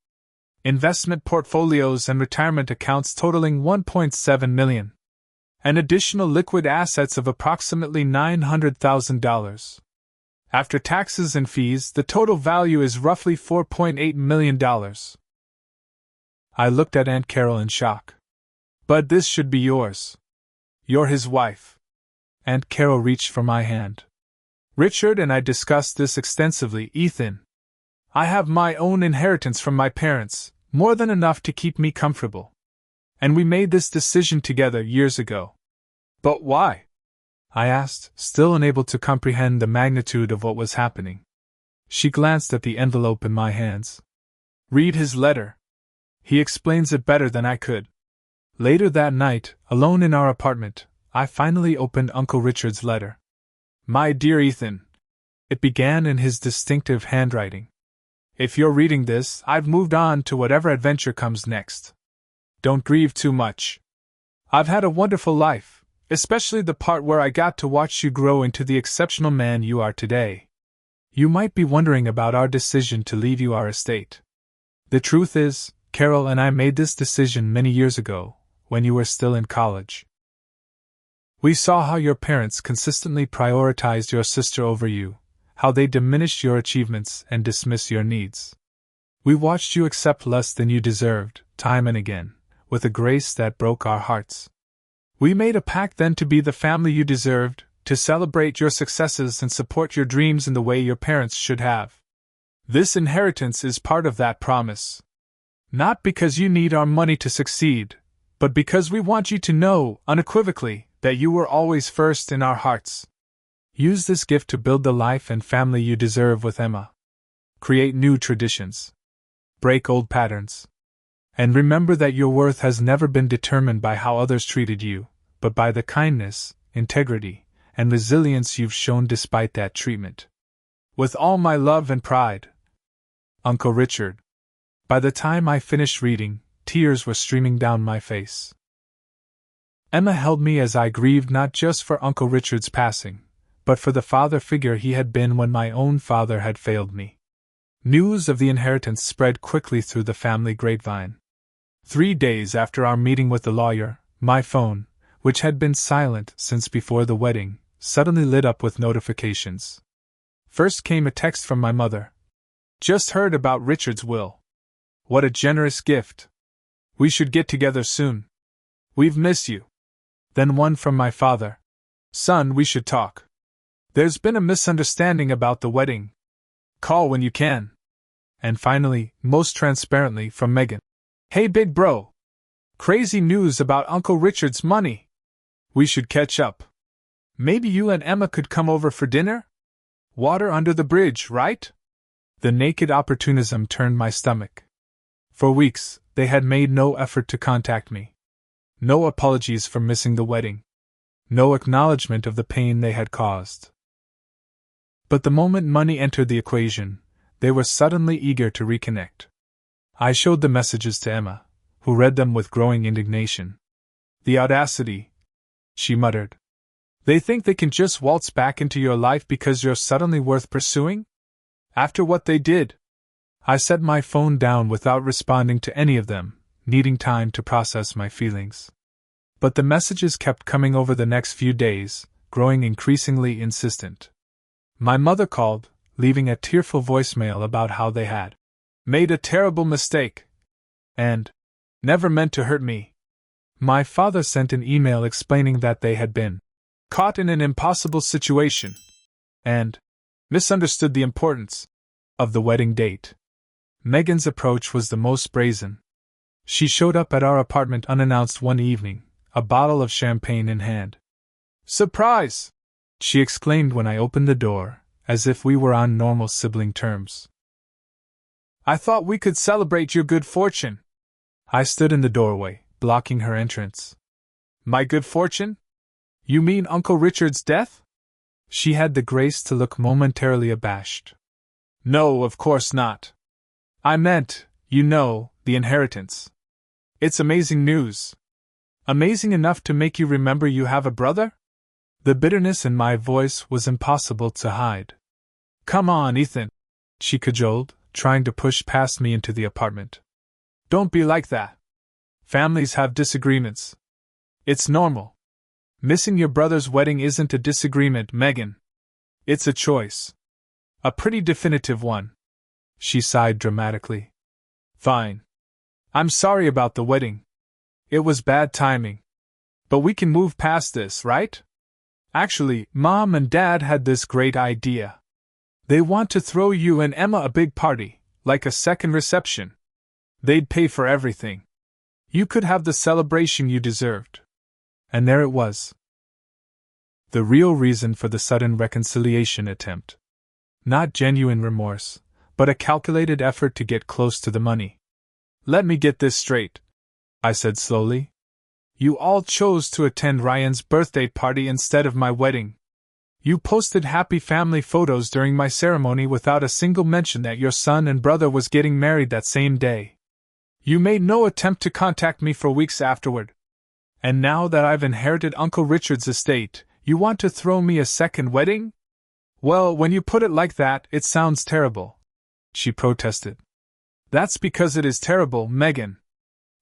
Investment portfolios and retirement accounts totaling $1.7 million. And additional liquid assets of approximately $900,000. After taxes and fees, the total value is roughly $4.8 million. I looked at Aunt Carol in shock. But this should be yours. You're his wife. Aunt Carol reached for my hand. Richard and I discussed this extensively, Ethan. I have my own inheritance from my parents, more than enough to keep me comfortable. And we made this decision together years ago. But why? I asked, still unable to comprehend the magnitude of what was happening. She glanced at the envelope in my hands. Read his letter. He explains it better than I could. Later that night, alone in our apartment, I finally opened Uncle Richard's letter. My dear Ethan. It began in his distinctive handwriting. If you're reading this, I've moved on to whatever adventure comes next. Don't grieve too much. I've had a wonderful life, especially the part where I got to watch you grow into the exceptional man you are today. You might be wondering about our decision to leave you our estate. The truth is, Carol and I made this decision many years ago, when you were still in college. We saw how your parents consistently prioritized your sister over you, how they diminished your achievements and dismissed your needs. We watched you accept less than you deserved, time and again, with a grace that broke our hearts. We made a pact then to be the family you deserved, to celebrate your successes and support your dreams in the way your parents should have. This inheritance is part of that promise. Not because you need our money to succeed, but because we want you to know, unequivocally, that you were always first in our hearts. Use this gift to build the life and family you deserve with Emma. Create new traditions. Break old patterns. And remember that your worth has never been determined by how others treated you, but by the kindness, integrity, and resilience you've shown despite that treatment. With all my love and pride, Uncle Richard. By the time I finished reading, tears were streaming down my face. Emma held me as I grieved not just for Uncle Richard's passing, but for the father figure he had been when my own father had failed me. News of the inheritance spread quickly through the family grapevine. 3 days after our meeting with the lawyer, my phone, which had been silent since before the wedding, suddenly lit up with notifications. First came a text from my mother. Just heard about Richard's will. What a generous gift. We should get together soon. We've missed you. Then one from my father. Son, we should talk. There's been a misunderstanding about the wedding. Call when you can. And finally, most transparently, from Megan. Hey big bro. Crazy news about Uncle Richard's money. We should catch up. Maybe you and Emma could come over for dinner? Water under the bridge, right? The naked opportunism turned my stomach. For weeks, they had made no effort to contact me. No apologies for missing the wedding. No acknowledgement of the pain they had caused. But the moment money entered the equation, they were suddenly eager to reconnect. I showed the messages to Emma, who read them with growing indignation. The audacity, she muttered. They think they can just waltz back into your life because you're suddenly worth pursuing? After what they did? I set my phone down without responding to any of them, needing time to process my feelings. But the messages kept coming over the next few days, growing increasingly insistent. My mother called, leaving a tearful voicemail about how they had made a terrible mistake and never meant to hurt me. My father sent an email explaining that they had been caught in an impossible situation and misunderstood the importance of the wedding date. Megan's approach was the most brazen. She showed up at our apartment unannounced one evening, a bottle of champagne in hand. Surprise! She exclaimed when I opened the door, as if we were on normal sibling terms. I thought we could celebrate your good fortune. I stood in the doorway, blocking her entrance. My good fortune? You mean Uncle Richard's death? She had the grace to look momentarily abashed. No, of course not. I meant, you know, the inheritance. It's amazing news. Amazing enough to make you remember you have a brother? The bitterness in my voice was impossible to hide. Come on, Ethan, she cajoled, trying to push past me into the apartment. Don't be like that. Families have disagreements. It's normal. Missing your brother's wedding isn't a disagreement, Megan. It's a choice. A pretty definitive one. She sighed dramatically. Fine. I'm sorry about the wedding. It was bad timing. But we can move past this, right? Actually, Mom and Dad had this great idea. They want to throw you and Emma a big party, like a second reception. They'd pay for everything. You could have the celebration you deserved. And there it was. The real reason for the sudden reconciliation attempt. Not genuine remorse, but a calculated effort to get close to the money. Let me get this straight, I said slowly. You all chose to attend Ryan's birthday party instead of my wedding. You posted happy family photos during my ceremony without a single mention that your son and brother was getting married that same day. You made no attempt to contact me for weeks afterward. And now that I've inherited Uncle Richard's estate, you want to throw me a second wedding? Well, when you put it like that, it sounds terrible, she protested. That's because it is terrible, Megan.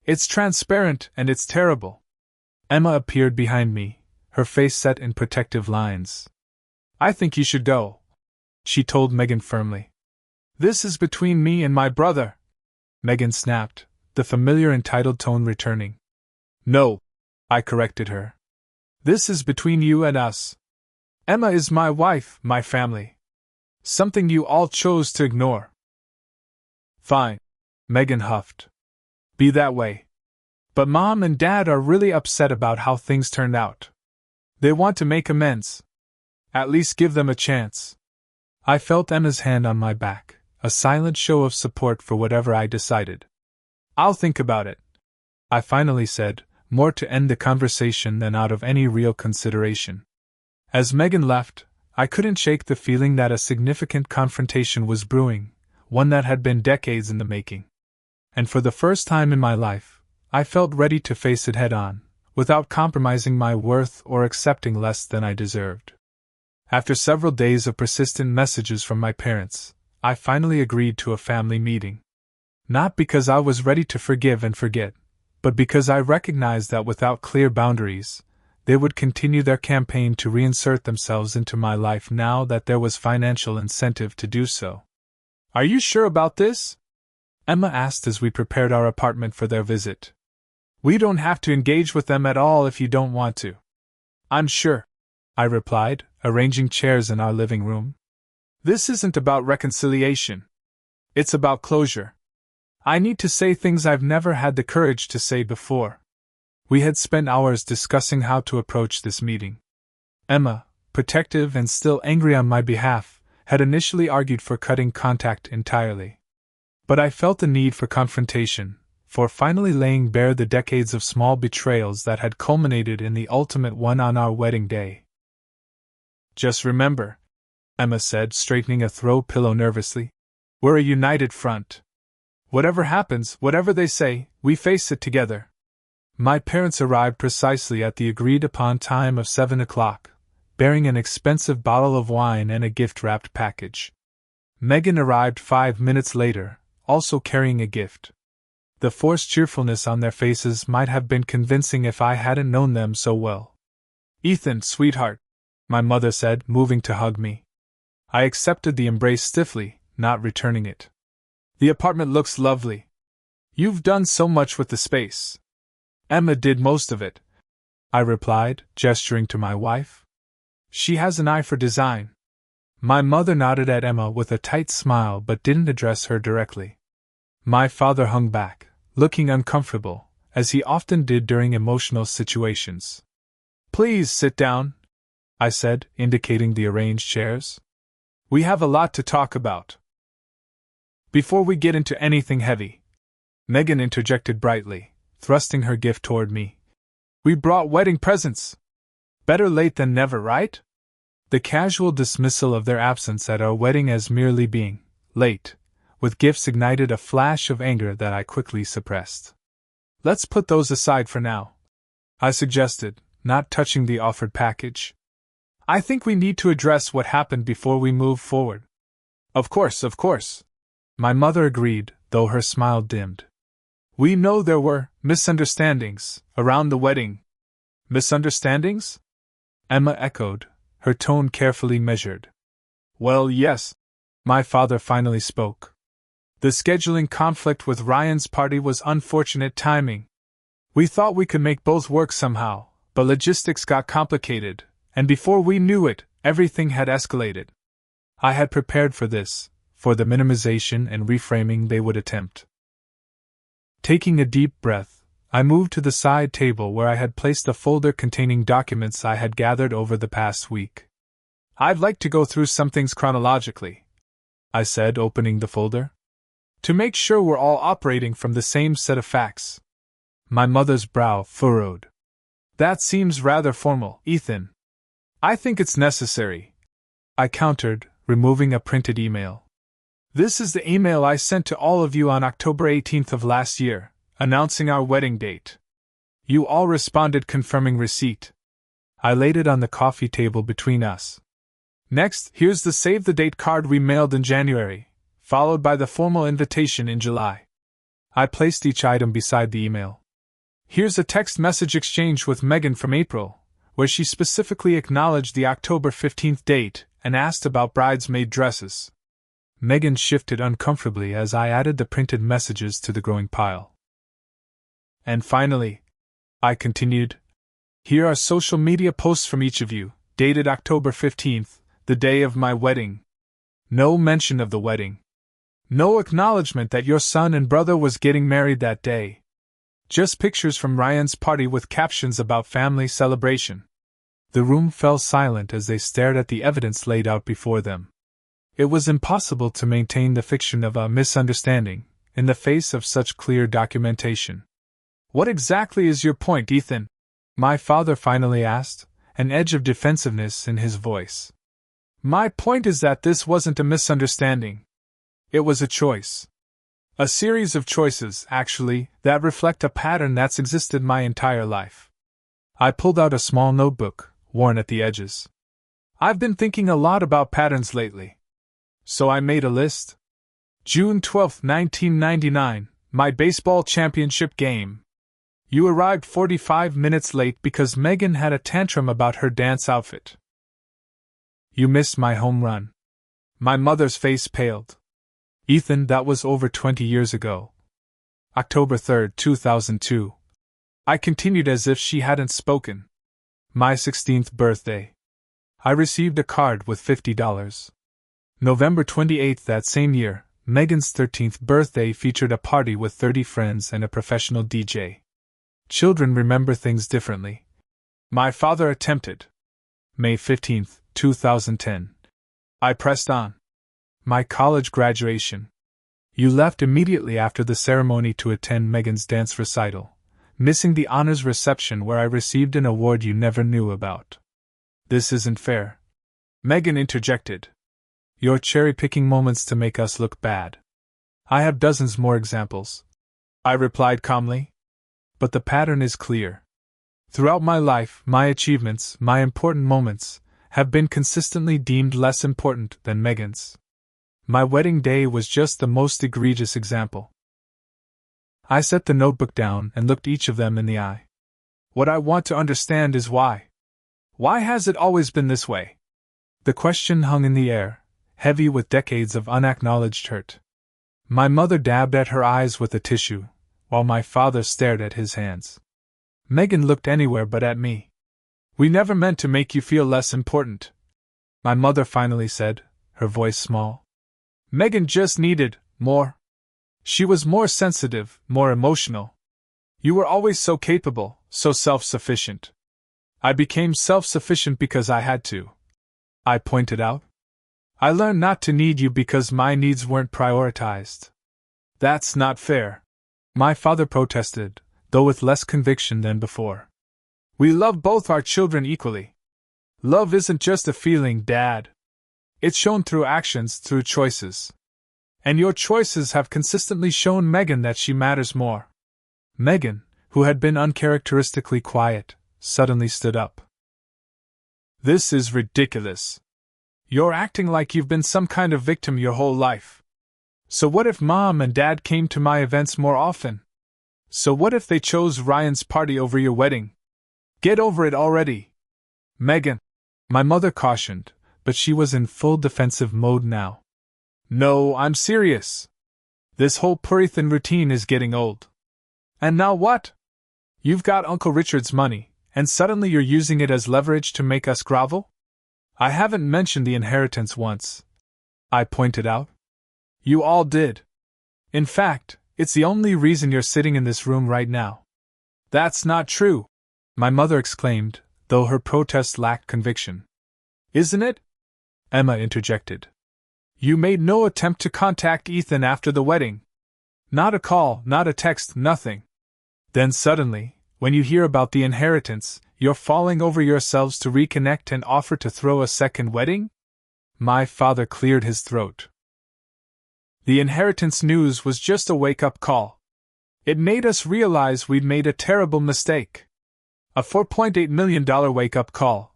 It's transparent and it's terrible. Emma appeared behind me, her face set in protective lines. I think you should go, she told Megan firmly. This is between me and my brother, Megan snapped, the familiar entitled tone returning. No, I corrected her. This is between you and us. Emma is my wife, my family. Something you all chose to ignore. Fine, Megan huffed. Be that way. But Mom and Dad are really upset about how things turned out. They want to make amends. At least give them a chance. I felt Emma's hand on my back, a silent show of support for whatever I decided. I'll think about it, I finally said, more to end the conversation than out of any real consideration. As Megan left, I couldn't shake the feeling that a significant confrontation was brewing, one that had been decades in the making. And for the first time in my life, I felt ready to face it head on, without compromising my worth or accepting less than I deserved. After several days of persistent messages from my parents, I finally agreed to a family meeting. Not because I was ready to forgive and forget, but because I recognized that without clear boundaries, they would continue their campaign to reinsert themselves into my life now that there was financial incentive to do so. "Are you sure about this?" Emma asked as we prepared our apartment for their visit. "We don't have to engage with them at all if you don't want to." "I'm sure," I replied, arranging chairs in our living room. "This isn't about reconciliation. It's about closure. I need to say things I've never had the courage to say before." We had spent hours discussing how to approach this meeting. Emma, protective and still angry on my behalf, had initially argued for cutting contact entirely. But I felt the need for confrontation, for finally laying bare the decades of small betrayals that had culminated in the ultimate one on our wedding day. "Just remember," Emma said, straightening a throw pillow nervously, "we're a united front. Whatever happens, whatever they say, we face it together." My parents arrived precisely at the agreed-upon time of 7 o'clock, bearing an expensive bottle of wine and a gift-wrapped package. Megan arrived 5 minutes later, also carrying a gift. The forced cheerfulness on their faces might have been convincing if I hadn't known them so well. "Ethan, sweetheart," my mother said, moving to hug me. I accepted the embrace stiffly, not returning it. "The apartment looks lovely. You've done so much with the space." "Emma did most of it," I replied, gesturing to my wife. "She has an eye for design." My mother nodded at Emma with a tight smile but didn't address her directly. My father hung back, looking uncomfortable, as he often did during emotional situations. "Please sit down," I said, indicating the arranged chairs. "We have a lot to talk about." "Before we get into anything heavy," Megan interjected brightly, thrusting her gift toward me, "we brought wedding presents. Better late than never, right?" The casual dismissal of their absence at our wedding as merely being late with gifts ignited a flash of anger that I quickly suppressed. "Let's put those aside for now," I suggested, not touching the offered package. "I think we need to address what happened before we move forward." Of course," my mother agreed, though her smile dimmed. "We know there were misunderstandings around the wedding." "Misunderstandings?" Emma echoed, her tone carefully measured. "Well, yes," my father finally spoke. "The scheduling conflict with Ryan's party was unfortunate timing. We thought we could make both work somehow, but logistics got complicated, and before we knew it, everything had escalated. I had prepared for this, for the minimization and reframing they would attempt." Taking a deep breath, I moved to the side table where I had placed a folder containing documents I had gathered over the past week. "I'd like to go through some things chronologically," I said, opening the folder, "to make sure we're all operating from the same set of facts." My mother's brow furrowed. "That seems rather formal, Ethan." "I think it's necessary," I countered, removing a printed email. "This is the email I sent to all of you on October 18th of last year, announcing our wedding date. You all responded confirming receipt." I laid it on the coffee table between us. "Next, here's the save the date card we mailed in January, followed by the formal invitation in July." I placed each item beside the email. "Here's a text message exchange with Megan from April, where she specifically acknowledged the October 15th date and asked about bridesmaid dresses." Megan shifted uncomfortably as I added the printed messages to the growing pile. "And finally," I continued, "here are social media posts from each of you, dated October 15th, the day of my wedding. No mention of the wedding. No acknowledgement that your son and brother was getting married that day. Just pictures from Ryan's party with captions about family celebration." The room fell silent as they stared at the evidence laid out before them. It was impossible to maintain the fiction of a misunderstanding in the face of such clear documentation. "What exactly is your point, Ethan?" my father finally asked, an edge of defensiveness in his voice. "My point is that this wasn't a misunderstanding. It was a choice. A series of choices, actually, that reflect a pattern that's existed my entire life. I pulled out a small notebook, worn at the edges. I've been thinking a lot about patterns lately. So I made a list. June 12, 1999, my baseball championship game. You arrived 45 minutes late because Megan had a tantrum about her dance outfit. You missed my home run. My mother's face paled. Ethan, that was over 20 years ago. October 3, 2002. I continued as if she hadn't spoken. My 16th birthday. I received a card with $50. November 28, that same year, Megan's 13th birthday featured a party with 30 friends and a professional DJ. Children remember things differently. My father attempted. May 15, 2010. I pressed on. My college graduation. You left immediately after the ceremony to attend Megan's dance recital, missing the honors reception where I received an award you never knew about. This isn't fair. Megan interjected. You're cherry-picking moments to make us look bad. I have dozens more examples. I replied calmly. But the pattern is clear. Throughout my life, my achievements, my important moments, have been consistently deemed less important than Megan's. My wedding day was just the most egregious example. I set the notebook down and looked each of them in the eye. What I want to understand is why. Why has it always been this way? The question hung in the air, heavy with decades of unacknowledged hurt. My mother dabbed at her eyes with a tissue, while my father stared at his hands. Megan looked anywhere but at me. We never meant to make you feel less important, my mother finally said, her voice small. Megan just needed more. She was more sensitive, more emotional. You were always so capable, so self-sufficient. I became self-sufficient because I had to. I pointed out. I learned not to need you because my needs weren't prioritized. That's not fair. My father protested, though with less conviction than before. We love both our children equally. Love isn't just a feeling, Dad. It's shown through actions, through choices. And your choices have consistently shown Megan that she matters more. Megan, who had been uncharacteristically quiet, suddenly stood up. This is ridiculous. You're acting like you've been some kind of victim your whole life. So what if Mom and Dad came to my events more often? So what if they chose Ryan's party over your wedding? Get over it already. Megan, my mother cautioned, but she was in full defensive mode now. No, I'm serious. This whole Purithan routine is getting old. And now what? You've got Uncle Richard's money, and suddenly you're using it as leverage to make us grovel? I haven't mentioned the inheritance once, I pointed out. You all did. In fact, it's the only reason you're sitting in this room right now. That's not true, my mother exclaimed, though her protest lacked conviction. Isn't it? Emma interjected. You made no attempt to contact Ethan after the wedding. Not a call, not a text, nothing. Then suddenly, when you hear about the inheritance, you're falling over yourselves to reconnect and offer to throw a second wedding? My father cleared his throat. The inheritance news was just a wake-up call. It made us realize we'd made a terrible mistake. A $4.8 million wake-up call,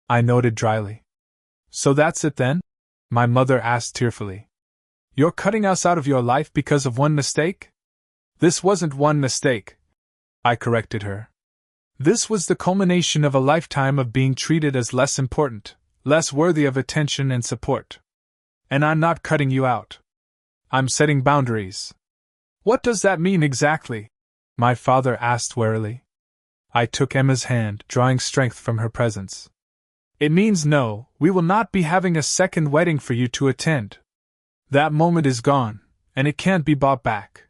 I noted dryly. So that's it then? My mother asked tearfully. You're cutting us out of your life because of one mistake? This wasn't one mistake, I corrected her. This was the culmination of a lifetime of being treated as less important, less worthy of attention and support. And I'm not cutting you out. I'm setting boundaries. What does that mean exactly? My father asked warily. I took Emma's hand, drawing strength from her presence. It means no, we will not be having a second wedding for you to attend. That moment is gone, and it can't be bought back.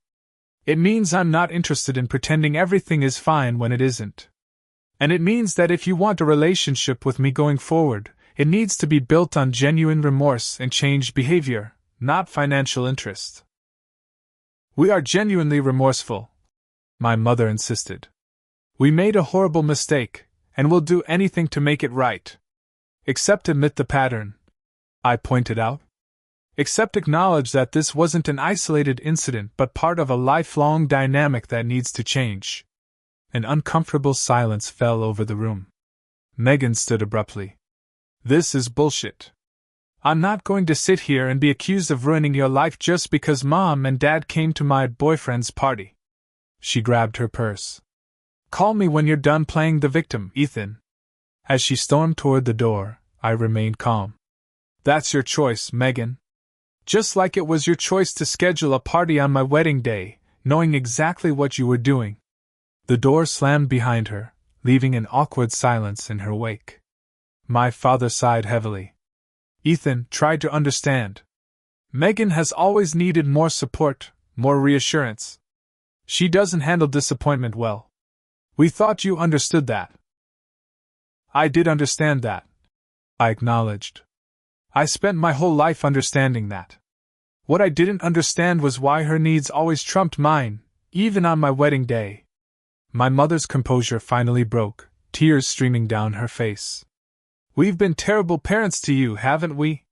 It means I'm not interested in pretending everything is fine when it isn't. And it means that if you want a relationship with me going forward, it needs to be built on genuine remorse and changed behavior, not financial interest. We are genuinely remorseful, my mother insisted. We made a horrible mistake, and we'll do anything to make it right. Except admit the pattern, I pointed out. Except acknowledge that this wasn't an isolated incident but part of a lifelong dynamic that needs to change. An uncomfortable silence fell over the room. Megan stood abruptly. This is bullshit. I'm not going to sit here and be accused of ruining your life just because Mom and Dad came to my boyfriend's party. She grabbed her purse. Call me when you're done playing the victim, Ethan. As she stormed toward the door, I remained calm. That's your choice, Megan. Just like it was your choice to schedule a party on my wedding day, knowing exactly what you were doing. The door slammed behind her, leaving an awkward silence in her wake. My father sighed heavily. Ethan tried to understand. Megan has always needed more support, more reassurance. She doesn't handle disappointment well. We thought you understood that. I did understand that, I acknowledged. I spent my whole life understanding that. What I didn't understand was why her needs always trumped mine, even on my wedding day. My mother's composure finally broke, tears streaming down her face. We've been terrible parents to you, haven't we?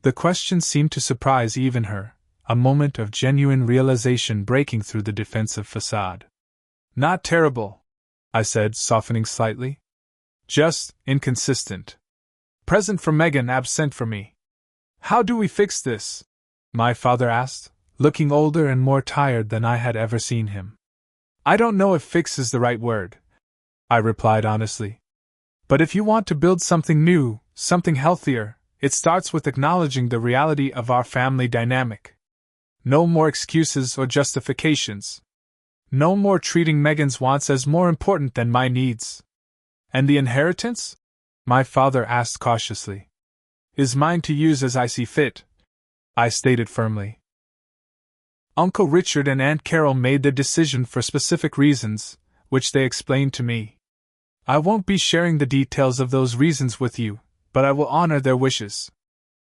The question seemed to surprise even her, a moment of genuine realization breaking through the defensive facade. Not terrible, I said, softening slightly. Just inconsistent. Present for Megan, absent for me. How do we fix this? My father asked, looking older and more tired than I had ever seen him. I don't know if fix is the right word, I replied honestly. But if you want to build something new, something healthier, it starts with acknowledging the reality of our family dynamic. No more excuses or justifications. No more treating Megan's wants as more important than my needs. And the inheritance? My father asked cautiously. Is mine to use as I see fit, I stated firmly. Uncle Richard and Aunt Carol made their decision for specific reasons, which they explained to me. I won't be sharing the details of those reasons with you, but I will honor their wishes.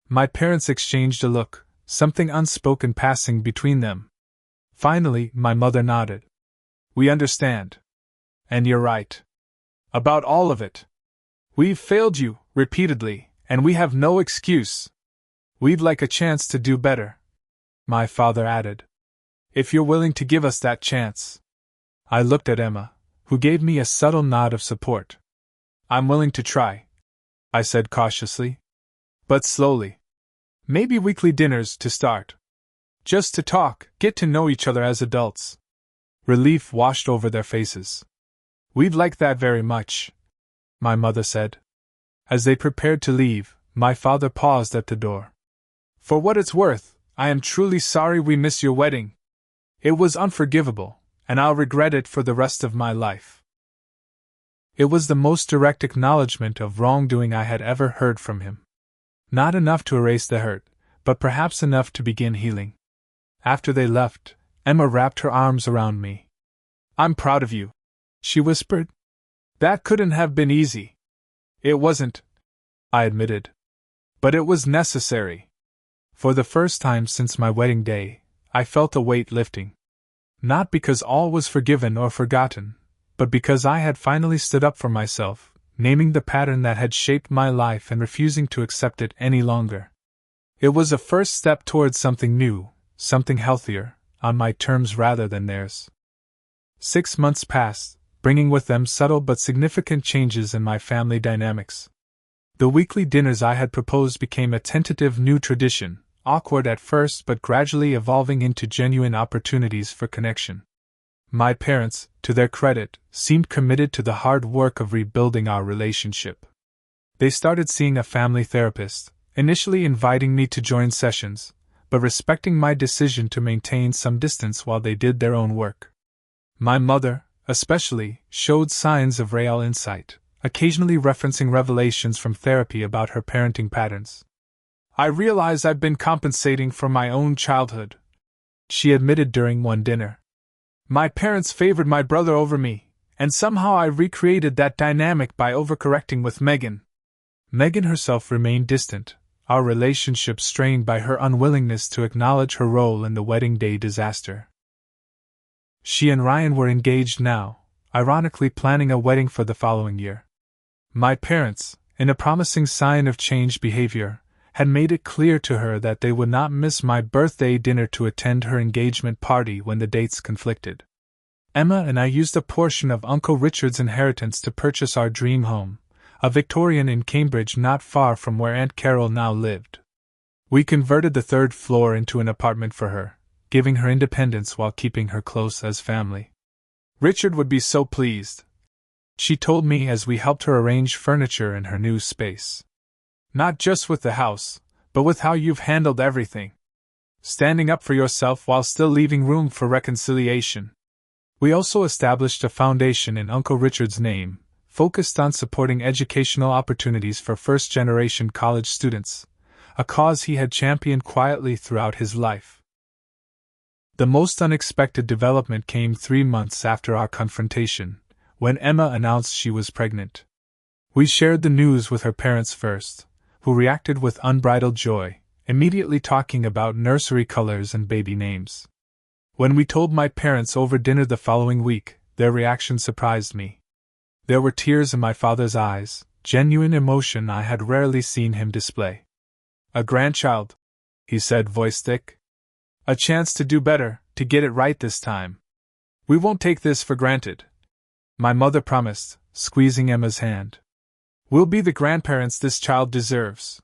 My parents exchanged a look, something unspoken passing between them. Finally, my mother nodded. We understand. And you're right. About all of it. We've failed you, repeatedly, and we have no excuse. We'd like a chance to do better, my father added. If you're willing to give us that chance. I looked at Emma, who gave me a subtle nod of support. I'm willing to try, I said cautiously. But slowly. Maybe weekly dinners to start. Just to talk, get to know each other as adults. Relief washed over their faces. We'd like that very much, my mother said. As they prepared to leave, my father paused at the door. For what it's worth, I am truly sorry we missed your wedding. It was unforgivable, and I'll regret it for the rest of my life. It was the most direct acknowledgement of wrongdoing I had ever heard from him. Not enough to erase the hurt, but perhaps enough to begin healing. After they left, Emma wrapped her arms around me. I'm proud of you, she whispered. That couldn't have been easy. It wasn't, I admitted. But it was necessary. For the first time since my wedding day, I felt a weight lifting. Not because all was forgiven or forgotten, but because I had finally stood up for myself, naming the pattern that had shaped my life and refusing to accept it any longer. It was a first step towards something new, something healthier, on my terms rather than theirs. 6 months passed, bringing with them subtle but significant changes in my family dynamics. The weekly dinners I had proposed became a tentative new tradition, awkward at first but gradually evolving into genuine opportunities for connection. My parents, to their credit, seemed committed to the hard work of rebuilding our relationship. They started seeing a family therapist, initially inviting me to join sessions, but respecting my decision to maintain some distance while they did their own work. My mother, especially, showed signs of real insight, occasionally referencing revelations from therapy about her parenting patterns. I realize I've been compensating for my own childhood, she admitted during one dinner. My parents favored my brother over me, and somehow I recreated that dynamic by overcorrecting with Megan. Megan herself remained distant, our relationship strained by her unwillingness to acknowledge her role in the wedding day disaster. She and Ryan were engaged now, ironically planning a wedding for the following year. My parents, in a promising sign of changed behavior, had made it clear to her that they would not miss my birthday dinner to attend her engagement party when the dates conflicted. Emma and I used a portion of Uncle Richard's inheritance to purchase our dream home, a Victorian in Cambridge not far from where Aunt Carol now lived. We converted the third floor into an apartment for her, giving her independence while keeping her close as family. Richard would be so pleased, she told me as we helped her arrange furniture in her new space. Not just with the house, but with how you've handled everything. Standing up for yourself while still leaving room for reconciliation. We also established a foundation in Uncle Richard's name, focused on supporting educational opportunities for first-generation college students, a cause he had championed quietly throughout his life. The most unexpected development came 3 months after our confrontation, when Emma announced she was pregnant. We shared the news with her parents first, who reacted with unbridled joy, immediately talking about nursery colors and baby names. When we told my parents over dinner the following week, their reaction surprised me. There were tears in my father's eyes, genuine emotion I had rarely seen him display. "A grandchild," he said, voice thick. "A chance to do better, to get it right this time. We won't take this for granted," my mother promised, squeezing Emma's hand. "We'll be the grandparents this child deserves."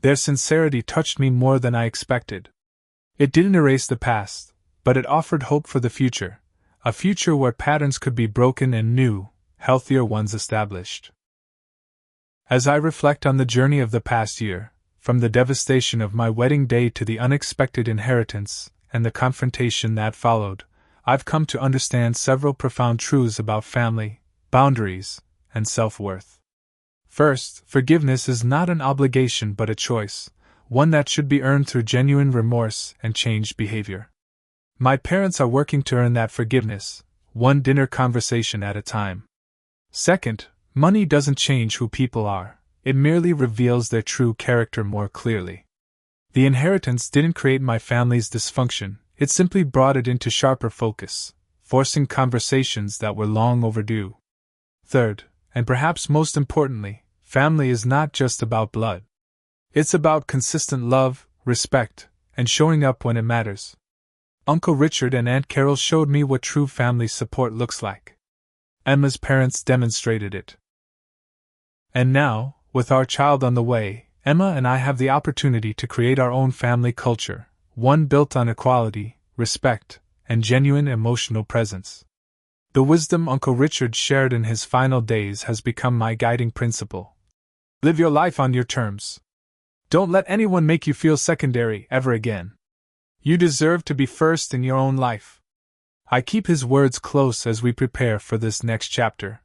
Their sincerity touched me more than I expected. It didn't erase the past, but it offered hope for the future, a future where patterns could be broken and new, healthier ones established. As I reflect on the journey of the past year, from the devastation of my wedding day to the unexpected inheritance and the confrontation that followed, I've come to understand several profound truths about family, boundaries, and self-worth. First, forgiveness is not an obligation but a choice, one that should be earned through genuine remorse and changed behavior. My parents are working to earn that forgiveness, one dinner conversation at a time. Second, money doesn't change who people are, it merely reveals their true character more clearly. The inheritance didn't create my family's dysfunction, it simply brought it into sharper focus, forcing conversations that were long overdue. Third, and perhaps most importantly, family is not just about blood. It's about consistent love, respect, and showing up when it matters. Uncle Richard and Aunt Carol showed me what true family support looks like. Emma's parents demonstrated it. And now, with our child on the way, Emma and I have the opportunity to create our own family culture, one built on equality, respect, and genuine emotional presence. The wisdom Uncle Richard shared in his final days has become my guiding principle. Live your life on your terms. Don't let anyone make you feel secondary ever again. You deserve to be first in your own life. I keep his words close as we prepare for this next chapter.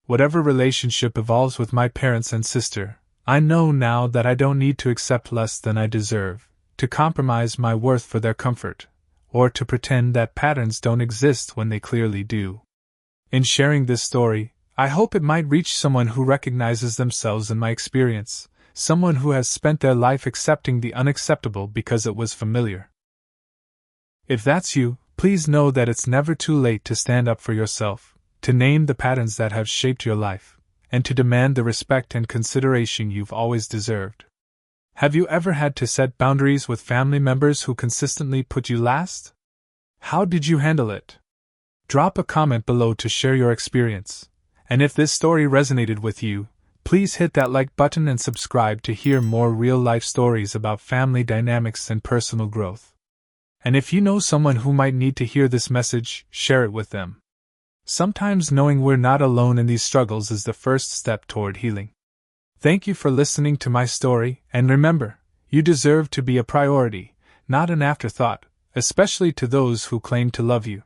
Whatever relationship evolves with my parents and sister, I know now that I don't need to accept less than I deserve, to compromise my worth for their comfort, or to pretend that patterns don't exist when they clearly do. In sharing this story, I hope it might reach someone who recognizes themselves in my experience, someone who has spent their life accepting the unacceptable because it was familiar. If that's you, please know that it's never too late to stand up for yourself, to name the patterns that have shaped your life, and to demand the respect and consideration you've always deserved. Have you ever had to set boundaries with family members who consistently put you last? How did you handle it? Drop a comment below to share your experience, and if this story resonated with you, please hit that like button and subscribe to hear more real-life stories about family dynamics and personal growth. And if you know someone who might need to hear this message, share it with them. Sometimes knowing we're not alone in these struggles is the first step toward healing. Thank you for listening to my story, and remember, you deserve to be a priority, not an afterthought, especially to those who claim to love you.